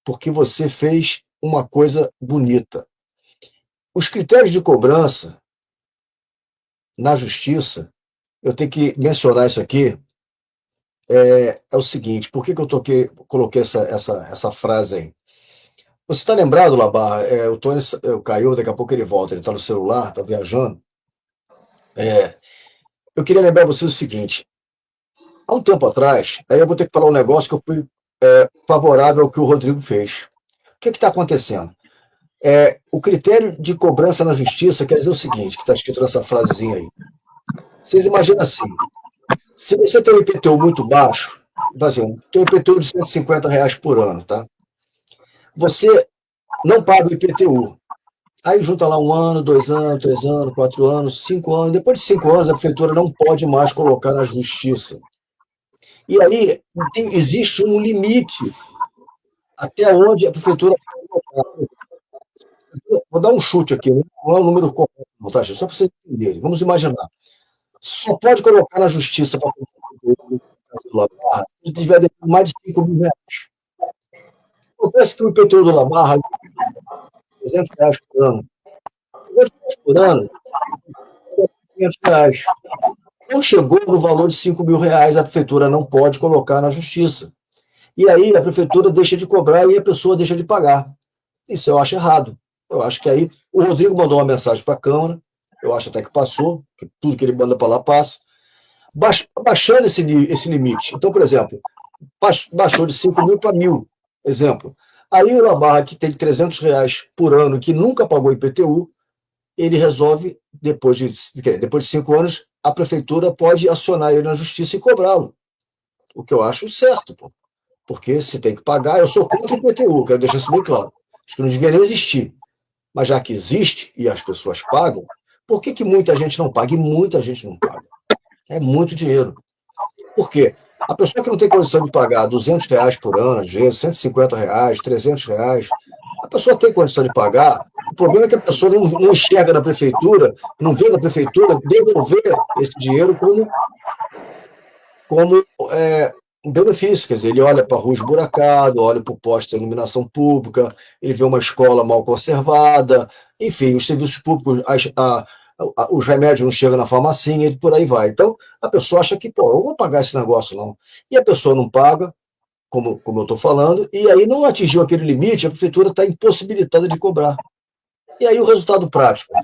porque você fez uma coisa bonita. Os critérios de cobrança na justiça, eu tenho que mencionar isso aqui, é o seguinte, por que eu coloquei essa frase aí? Você está lembrado, Labarra? O Tony caiu, daqui a pouco ele volta, ele está no celular, está viajando. Eu queria lembrar você o seguinte, há um tempo atrás, aí eu vou ter que falar um negócio que eu fui favorável ao que o Rodrigo fez. O que está acontecendo? O critério de cobrança na justiça quer dizer o seguinte, que está escrito nessa frasezinha aí. Vocês imaginam assim, se você tem um IPTU muito baixo, tem um IPTU de R$150 por ano, tá? Você não paga o IPTU. Aí junta lá 1 ano, 2 anos, 3 anos, 4 anos, 5 anos. Depois de 5 anos, a prefeitura não pode mais colocar na justiça. E aí existe um limite até onde a prefeitura pode colocar. Vou dar um chute aqui, não é um número correto, tá, gente? Só para vocês entenderem. Vamos imaginar. Só pode colocar na justiça para se tiver mais de R$5.000. Acontece que o IPTU do Labarra é R$300 por ano. R$300 por ano, R$500. Não chegou no valor de R$5.000, a prefeitura não pode colocar na justiça. E aí a prefeitura deixa de cobrar e a pessoa deixa de pagar. Isso eu acho errado. Eu acho que aí o Rodrigo mandou uma mensagem para a Câmara, eu acho até que passou, que tudo que ele manda para lá passa, baixando esse limite. Então, por exemplo, baixou de 5.000 para 1.000, exemplo. Aí o Labarra, que tem R$300 por ano, que nunca pagou IPTU, ele resolve, depois de 5 anos, a prefeitura pode acionar ele na justiça e cobrá-lo. O que eu acho certo, pô. Porque se tem que pagar, eu sou contra o IPTU, quero deixar isso bem claro. Acho que não devia nem existir. Mas já que existe e as pessoas pagam, por que muita gente não paga? E muita gente não paga. É muito dinheiro. Por quê? A pessoa que não tem condição de pagar R$200 por ano, às vezes, R$150, R$300, a pessoa tem condição de pagar, o problema é que a pessoa não enxerga na prefeitura, não vê na prefeitura devolver esse dinheiro como um benefício, quer dizer, ele olha para a rua esburacada, olha para o poste de iluminação pública, ele vê uma escola mal conservada, enfim, os serviços públicos, os remédios não chegam na farmacinha e por aí vai. Então, a pessoa acha que, pô, eu não vou pagar esse negócio, não. E a pessoa não paga, como eu estou falando, e aí não atingiu aquele limite, a prefeitura está impossibilitada de cobrar. E aí o resultado prático,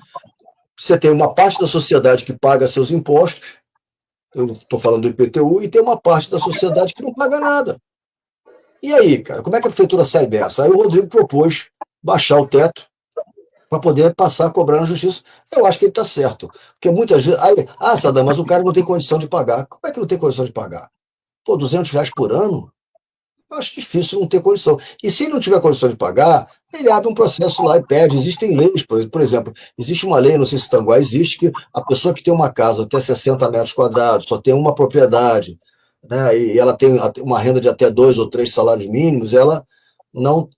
você tem uma parte da sociedade que paga seus impostos, eu estou falando do IPTU, e tem uma parte da sociedade que não paga nada. E aí, cara, como é que a prefeitura sai dessa? Aí o Rodrigo propôs baixar o teto para poder passar a cobrar na justiça. Eu acho que ele está certo. Porque muitas vezes... Sadam, mas o cara não tem condição de pagar. Como é que não tem condição de pagar? Pô, R$200 por ano? Eu acho difícil não ter condição. E se ele não tiver condição de pagar, ele abre um processo lá e pede. Existem leis, por exemplo, existe uma lei, não sei se Tanguá existe, que a pessoa que tem uma casa até 60 metros quadrados, só tem uma propriedade, né, e ela tem uma renda de até 2 ou 3 salários mínimos, ela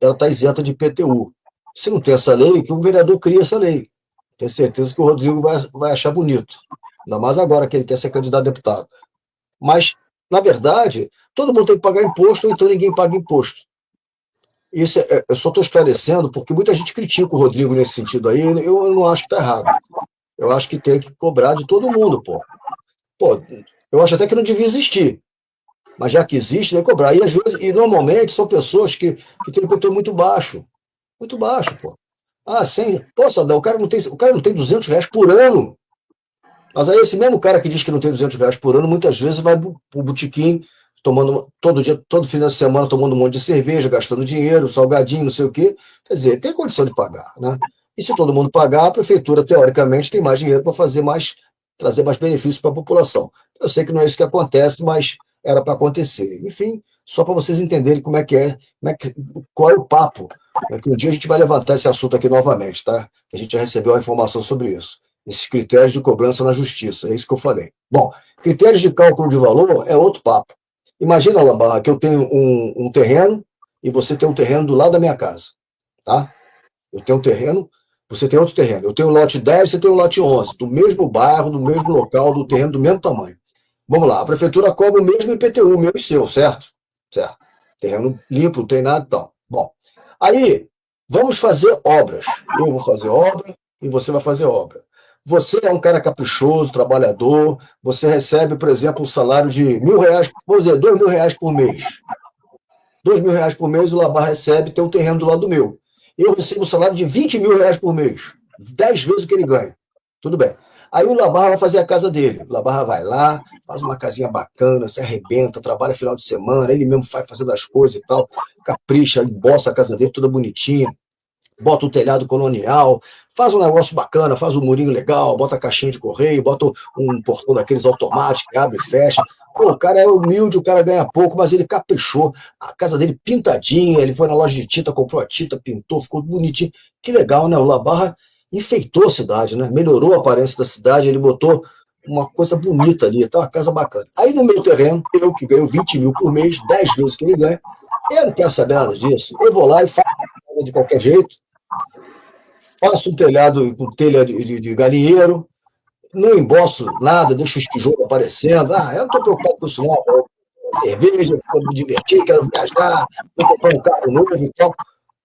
está isenta de IPTU. Se não tem essa lei, que o vereador cria essa lei. Tenho certeza que o Rodrigo vai achar bonito. Ainda mais agora que ele quer ser candidato a deputado. Mas, na verdade, todo mundo tem que pagar imposto, ou então ninguém paga imposto. Isso eu só estou esclarecendo, porque muita gente critica o Rodrigo nesse sentido aí, eu não acho que está errado. Eu acho que tem que cobrar de todo mundo, pô. Pô, eu acho até que não devia existir. Mas já que existe, tem que cobrar. E, às vezes, normalmente são pessoas que têm um IPTU muito baixo. Muito baixo, pô. Pô, Sadam, o cara não tem R$200 por ano. Mas aí esse mesmo cara que diz que não tem R$200 por ano, muitas vezes vai pro botequim, tomando todo dia, todo final de semana, tomando um monte de cerveja, gastando dinheiro, salgadinho, não sei o quê. Quer dizer, tem condição de pagar, né? E se todo mundo pagar, a prefeitura, teoricamente, tem mais dinheiro para trazer mais benefícios para a população. Eu sei que não é isso que acontece, mas era para acontecer. Enfim, só para vocês entenderem qual é o papo. Que um dia a gente vai levantar esse assunto aqui novamente, tá? A gente já recebeu uma informação sobre isso. Esses critérios de cobrança na justiça, é isso que eu falei. Bom, critérios de cálculo de valor é outro papo. Imagina, Lambarra, que eu tenho um terreno e você tem um terreno do lado da minha casa, tá? Eu tenho um terreno, você tem outro terreno. Eu tenho o lote 10, você tem o lote 11, do mesmo bairro, do mesmo local, do terreno do mesmo tamanho. Vamos lá, a prefeitura cobra o mesmo IPTU, meu e seu, certo? Certo. Terreno limpo, não tem nada e tal. Bom, aí, vamos fazer obras. Eu vou fazer obra e você vai fazer obra. Você é um cara caprichoso, trabalhador, você recebe, por exemplo, um salário de R$1.000, vamos dizer, R$2.000 por mês. R$2.000 por mês o Labar recebe, tem um terreno do lado do meu. Eu recebo um salário de R$20.000 por mês, 10 vezes o que ele ganha. Tudo bem. Aí o Labarra vai fazer a casa dele. O Labarra vai lá, faz uma casinha bacana, se arrebenta, trabalha final de semana, ele mesmo vai fazendo as coisas e tal, capricha, embossa a casa dele toda bonitinha, bota o telhado colonial, faz um negócio bacana, faz um murinho legal, bota a caixinha de correio, bota um portão daqueles automáticos que abre e fecha. Pô, o cara é humilde, o cara ganha pouco, mas ele caprichou. A casa dele pintadinha, ele foi na loja de tinta, comprou a tinta, pintou, ficou bonitinho. Que legal, né? O Labarra enfeitou a cidade, né? Melhorou a aparência da cidade, ele botou uma coisa bonita ali, tá uma casa bacana. Aí no meu terreno, eu que ganho 20 mil por mês, 10 vezes que ele ganha, eu não quero saber nada disso. Eu vou lá e faço de qualquer jeito, faço um telhado com telha de galinheiro, não emboço nada, deixo os tijolos aparecendo. Eu não estou preocupado com isso, não. Eu cerveja, quero me divertir, quero viajar, vou comprar um carro novo e tal.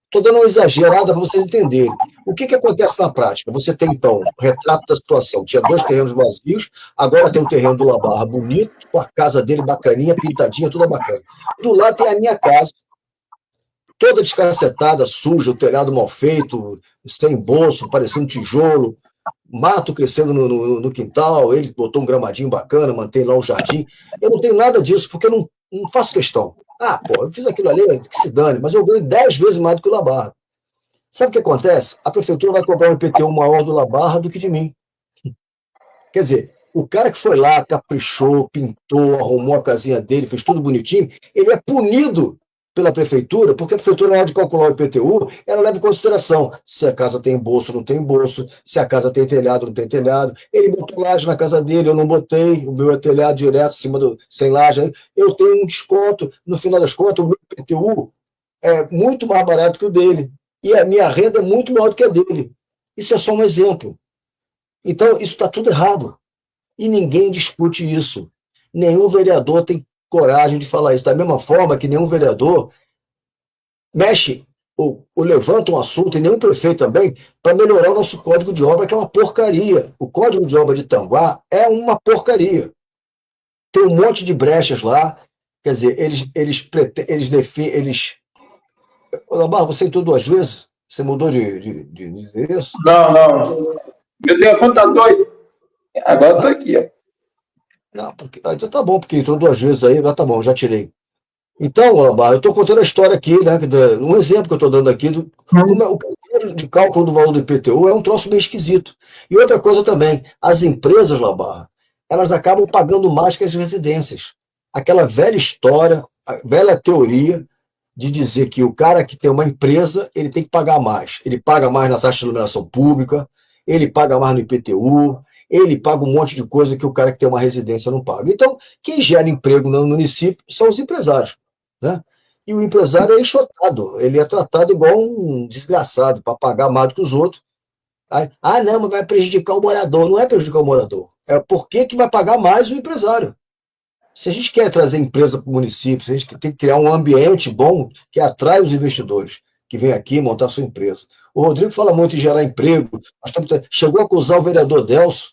Estou dando uma exagerada para vocês entenderem. O que acontece na prática? Você tem, então, retrato da situação. Tinha 2 terrenos vazios, agora tem um terreno do Labarra bonito, com a casa dele bacaninha, pintadinha, tudo bacana. Do lado tem a minha casa, toda descacetada, suja, o telhado mal feito, sem bolso, parecendo tijolo, mato crescendo no quintal, ele botou um gramadinho bacana, mantém lá o jardim. Eu não tenho nada disso, porque eu não faço questão. Eu fiz aquilo ali, que se dane, mas eu ganho 10 vezes mais do que o Labarra. Sabe o que acontece? A prefeitura vai cobrar um IPTU maior do Labarra do que de mim. Quer dizer, o cara que foi lá, caprichou, pintou, arrumou a casinha dele, fez tudo bonitinho, ele é punido pela prefeitura, porque a prefeitura, na hora de calcular o IPTU, ela leva em consideração se a casa tem bolso ou não tem bolso, se a casa tem telhado ou não tem telhado. Ele botou laje na casa dele, eu não botei, o meu é telhado direto, sem laje. Eu tenho um desconto, no final das contas, o meu IPTU é muito mais barato que o dele, e a minha renda é muito maior do que a dele. Isso é só um exemplo. Então, isso está tudo errado. E ninguém discute isso. Nenhum vereador tem coragem de falar isso. Da mesma forma que nenhum vereador mexe ou levanta um assunto, e nenhum prefeito também, para melhorar o nosso código de obra, que é uma porcaria. O código de obra de Tanguá é uma porcaria. Tem um monte de brechas lá, quer dizer, eles definem. Ô, Lamar, você entrou 2 vezes? Você mudou de endereço? Não. Meu telefone tá doido. Agora eu tô aqui, ó. Não, então tá bom, porque entrou 2 vezes aí, tá bom, já tirei. Então, Lamar, eu estou contando a história aqui, né? Um exemplo que eu estou dando aqui, como o critério de cálculo do valor do IPTU é um troço meio esquisito. E outra coisa também, as empresas, Lamar, elas acabam pagando mais que as residências. Aquela velha história, a velha teoria de dizer que o cara que tem uma empresa, ele tem que pagar mais. Ele paga mais na taxa de iluminação pública, ele paga mais no IPTU, ele paga um monte de coisa que o cara que tem uma residência não paga. Então, quem gera emprego no município são os empresários, né? E o empresário é enxotado, ele é tratado igual um desgraçado, para pagar mais do que os outros. Não, mas vai prejudicar o morador. Não é prejudicar o morador. É por que vai pagar mais o empresário. Se a gente quer trazer empresa para o município, se a gente tem que criar um ambiente bom que atrai os investidores que vêm aqui montar sua empresa. O Rodrigo fala muito em gerar emprego. Chegou a acusar o vereador Delcio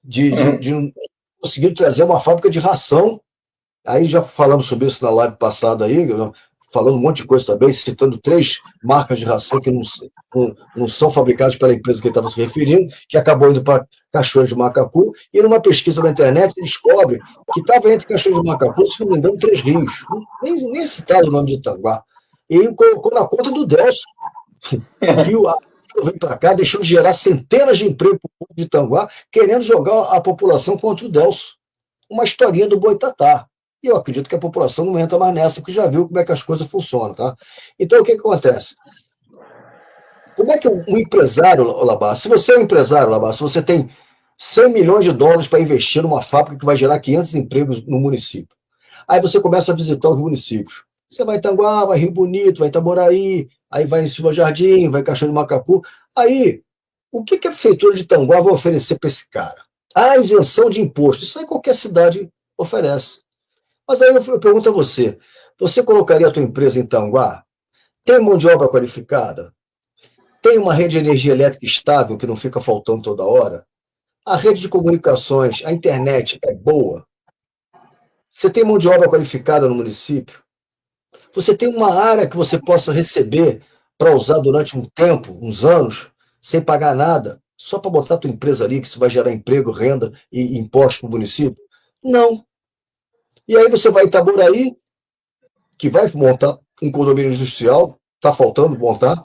de não conseguir trazer uma fábrica de ração. Aí já falamos sobre isso na live passada aí, falando um monte de coisa também, citando 3 marcas de ração que não são fabricadas pela empresa que ele estava se referindo, que acabou indo para Cachoeira de Macacu, e numa pesquisa na internet se descobre que estava entre Cachoeira de Macacu, se não me engano, 3 rios. Nem citado o nome de Tanguá. E colocou na conta do Delcio, que o veio para cá, deixou de gerar centenas de empregos para o povo de Tanguá, querendo jogar a população contra o Delcio. Uma historinha do Boitatá. E eu acredito que a população não entra mais nessa, porque já viu como é que as coisas funcionam, tá? Então, o que acontece? Como é que um empresário, Labar, se você é um empresário, Labar, se você tem 100 milhões de dólares para investir numa fábrica que vai gerar 500 empregos no município, aí você começa a visitar os municípios. Você vai em Tanguá, vai em Rio Bonito, vai em Itaboraí, aí vai em Silva Jardim, vai em Cachoeira de Macacu. Aí, o que a prefeitura de Tanguá vai oferecer para esse cara? A isenção de imposto. Isso aí qualquer cidade oferece. Mas aí eu pergunto a você, você colocaria a tua empresa em Tanguá? Tem mão de obra qualificada? Tem uma rede de energia elétrica estável que não fica faltando toda hora? A rede de comunicações, a internet é boa? Você tem mão de obra qualificada no município? Você tem uma área que você possa receber para usar durante um tempo, uns anos, sem pagar nada, só para botar a tua empresa ali, que isso vai gerar emprego, renda e impostos para o município? Não. E aí você vai em Itaboraí, que vai montar um condomínio industrial, está faltando montar,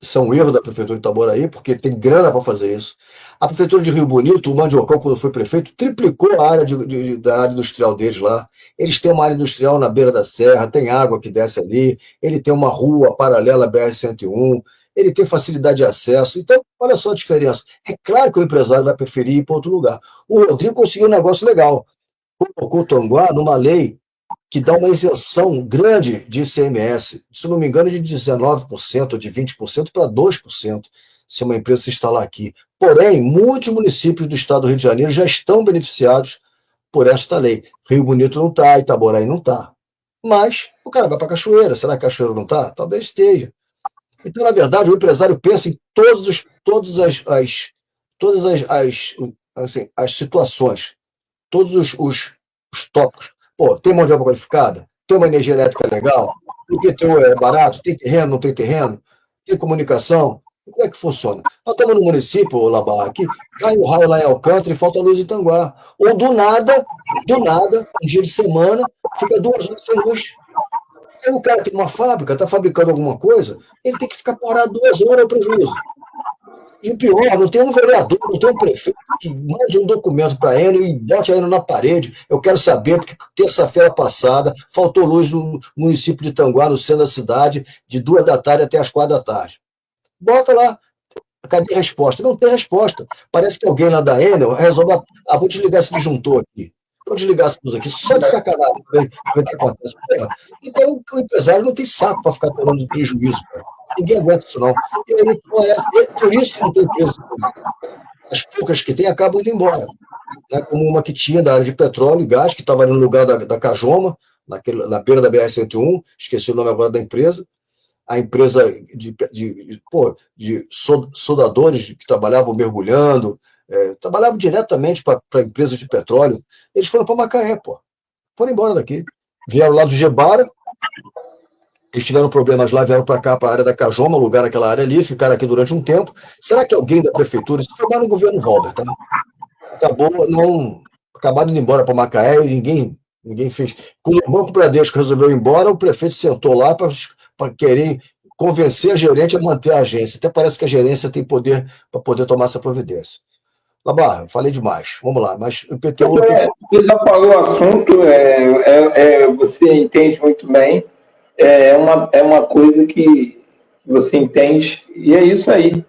isso é um erro da prefeitura de Itaboraí, porque tem grana para fazer isso. A prefeitura de Rio Bonito, o Mandiocão, quando foi prefeito, triplicou a área da área industrial deles lá. Eles têm uma área industrial na beira da serra, tem água que desce ali, ele tem uma rua paralela à BR-101, ele tem facilidade de acesso. Então, olha só a diferença. É claro que o empresário vai preferir ir para outro lugar. O Rodrigo conseguiu um negócio legal. Colocou o Tanguá numa lei que dá uma isenção grande de ICMS, se não me engano, de 19% ou de 20% para 2%, se uma empresa se instalar aqui. Porém, muitos municípios do estado do Rio de Janeiro já estão beneficiados por esta lei. Rio Bonito não está, Itaboraí não está. Mas o cara vai para Cachoeira, será que Cachoeira não está? Talvez esteja. Então, na verdade, o empresário pensa em todas as situações, todos os tópicos. Pô, tem mão de obra qualificada? Tem uma energia elétrica legal? O IPTU é barato? Tem terreno, não tem terreno? Tem comunicação? Como é que funciona? Nós estamos no município, Labarra, que cai o raio lá em Alcântara e falta luz em Tanguá. Ou do nada, um dia de semana, fica 2 horas sem luz. Aí o cara tem uma fábrica, está fabricando alguma coisa, ele tem que ficar parado 2 horas ao prejuízo. E o pior, não tem um vereador, não tem um prefeito que mande um documento para ele e bote ele na parede. Eu quero saber, porque terça-feira passada faltou luz no município de Tanguá, no centro da cidade, de 2 da tarde até as 4 da tarde. Bota lá, cadê a resposta? Não tem resposta. Parece que alguém lá da Enel resolve, vou desligar esse disjuntor aqui. Vou desligar essa luz aqui, só de sacanagem. O que acontece? Então, o empresário não tem saco para ficar tomando prejuízo, cara. Ninguém aguenta isso, não. E aí, por isso que não tem preço. As poucas que tem acabam indo embora. Né? Como uma que tinha da área de petróleo e gás, que estava no lugar da Cajoma, na beira da BR-101, esqueci o nome agora da empresa. a empresa de soldadores que trabalhavam mergulhando, trabalhavam diretamente para empresas de petróleo. Eles foram para Macaé, pô. Foram embora daqui. Vieram lá do Gebara, eles tiveram problemas lá, vieram para cá, para a área da Cajoma, alugaram aquela área ali, ficaram aqui durante um tempo. Será que alguém da prefeitura, isso foi lá no governo Valber, tá? Acabaram indo embora para Macaé e ninguém fez. Quando o Banco Bradesco resolveu ir embora, o prefeito sentou lá para querer convencer a gerente a manter a agência. Até parece que a gerência tem poder para poder tomar essa providência. Labarra, falei demais. Vamos lá. Mas o IPTU... Você já falou o assunto, você entende muito bem. É uma coisa que você entende, e é isso aí.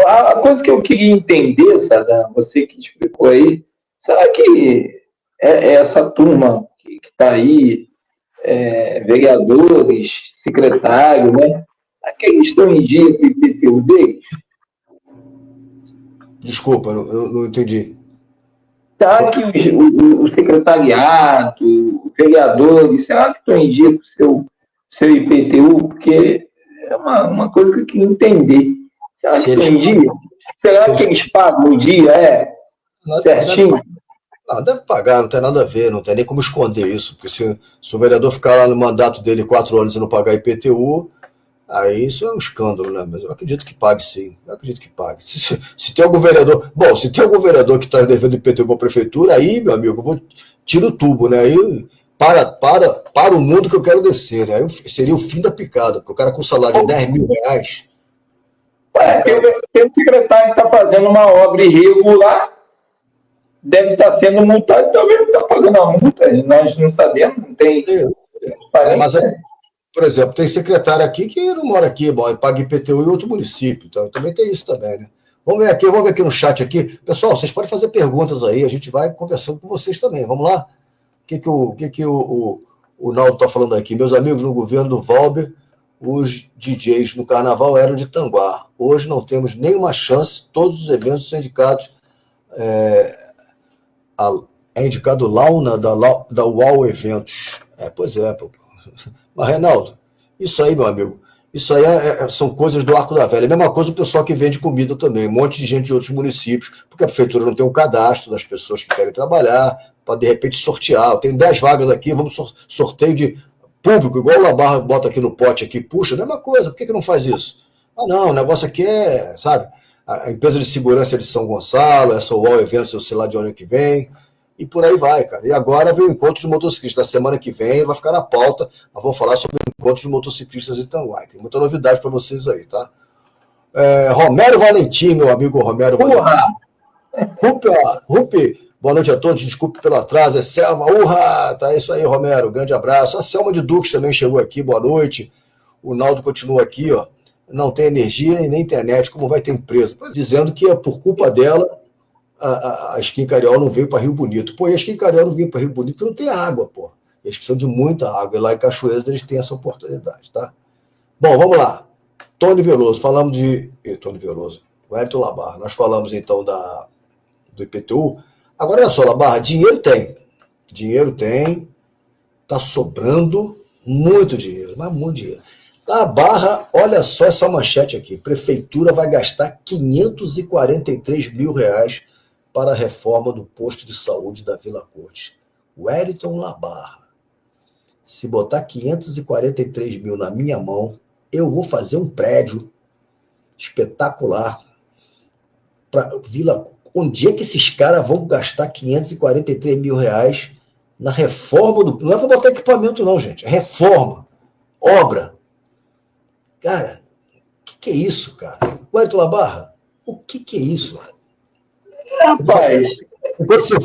A coisa que eu queria entender, Sadam, você que explicou aí, será que essa turma que está aí, vereadores, secretários, né? Aqueles estão em dia com o IPTU deles? Desculpa, eu não entendi. Será que o secretariado, os vereadores, será que estão em dia com o seu IPTU? Porque é uma coisa que eu queria entender. Será que estão em dia? Será que eles pagam o dia? Certinho? Não, deve pagar, não tem nada a ver, não tem nem como esconder isso, porque se o vereador ficar lá no mandato dele 4 anos e não pagar IPTU, aí isso é um escândalo, né? Mas eu acredito que pague, sim. Eu acredito que pague. Se tem algum vereador... Bom, se tem algum vereador que está devendo IPTU para a prefeitura, aí, meu amigo, tiro o tubo, né? Aí para o mundo que eu quero descer, né? Aí seria o fim da picada, porque o cara com salário de 10 mil reais... Tem um secretário que está fazendo uma obra irregular, deve estar sendo multado, talvez não está pagando a multa, nós não sabemos, não tem... mas por exemplo, tem secretário aqui que não mora aqui, paga IPTU em outro município, então também tem isso também, né? Vamos ver aqui no chat aqui. Pessoal, vocês podem fazer perguntas aí, a gente vai conversando com vocês também. Vamos lá? O que o Naldo está falando aqui? Meus amigos no governo do Valber, os DJs no carnaval eram de Tanguá. Hoje não temos nenhuma chance, todos os eventos são indicados. É indicado Launa da UAU Eventos. Pois é, pô. Mas, Reinaldo, isso aí, meu amigo, isso aí são coisas do Arco da Velha. A mesma coisa o pessoal que vende comida também, um monte de gente de outros municípios, porque a prefeitura não tem um cadastro das pessoas que querem trabalhar, para de repente sortear. Eu tenho 10 vagas aqui, vamos sorteio de público, igual o Labarra bota aqui no pote, aqui, puxa, a mesma coisa, por que não faz isso? Não, o negócio aqui sabe, a empresa de segurança de São Gonçalo, essa UOL Eventos, eu sei lá de onde que vem, e por aí vai, cara. E agora vem o encontro de motociclistas. Na semana que vem vai ficar na pauta. Nós vamos falar sobre o encontro de motociclistas em Tanguá. Tem muita novidade para vocês aí, tá? Romero Valentim, meu amigo Romero Valentim. Rupi, boa noite a todos. Desculpe pelo atraso. É Selma. Tá isso aí, Romero. Grande abraço. A Selma de Dux também chegou aqui. Boa noite. O Naldo continua aqui, ó. Não tem energia e nem internet. Como vai ter empresa? Dizendo que é por culpa dela a Skin Cariol não veio para Rio Bonito. Pô, e a Skin Cariol não veio para Rio Bonito porque não tem água, pô. Eles precisam de muita água. E lá em Cachoeiras eles têm essa oportunidade, tá? Bom, vamos lá. Tony Veloso, falamos de... Tony Veloso, o Hélito Labarra. Nós falamos, então, do IPTU. Agora, olha só, Labarra, dinheiro tem, tá sobrando muito dinheiro, mas muito dinheiro. Labarra, olha só essa manchete aqui. Prefeitura vai gastar 543 mil reais para a reforma do posto de saúde da Vila Corte. Wellington Labarra. Se botar 543 mil na minha mão, eu vou fazer um prédio espetacular para Vila Corte. Onde é que esses caras vão gastar 543 mil reais na reforma do... Não é para botar equipamento não, gente. É reforma. Obra. Cara, o que é isso, cara? Wellington Labarra, o que é isso, cara? Rapaz... Enquanto você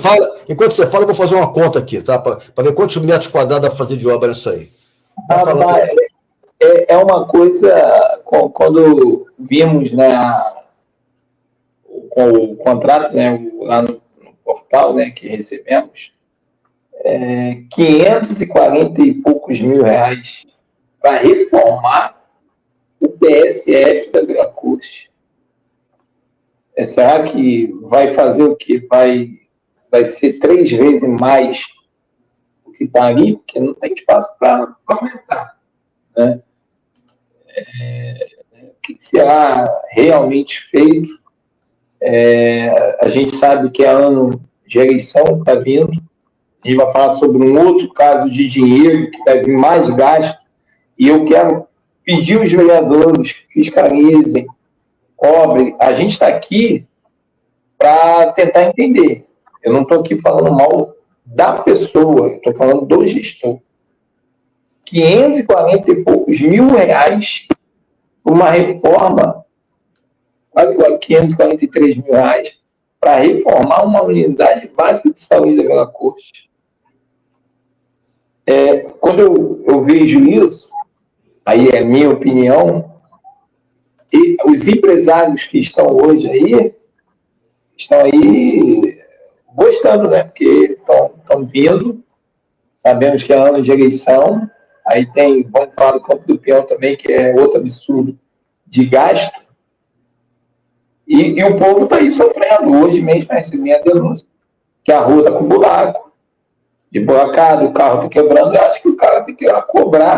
fala, eu vou fazer uma conta aqui, tá? Para ver quantos metros quadrados dá para fazer de obra nisso aí. É uma coisa, quando vimos, né, o contrato, né, lá no portal, né, que recebemos, 540 e poucos mil reais para reformar o PSF da Vila Corte. Será que vai fazer o quê? Vai ser 3 vezes mais o que está ali? Porque não tem espaço para aumentar, né? O que será realmente feito? A gente sabe que é ano de eleição, está vindo. A gente vai falar sobre um outro caso de dinheiro que vai vir mais gasto. E eu quero pedir aos vereadores que fiscalizem, cobrem. A gente está aqui para tentar entender. Eu não estou aqui falando mal da pessoa, eu estou falando do gestor. 540 e poucos mil reais por uma reforma, quase 543 mil reais, para reformar uma unidade básica de saúde da Vila Corte. Quando eu vejo isso, aí é minha opinião, e os empresários que estão hoje aí, estão aí gostando, né? Porque estão vindo, sabemos que é ano de eleição, aí vamos falar do Campo do Peão também, que é outro absurdo de gasto, e o povo está aí sofrendo. Hoje mesmo recebi a denúncia que a rua está com buraco, de buracado, o carro está quebrando. Eu acho que o cara tem que ir lá cobrar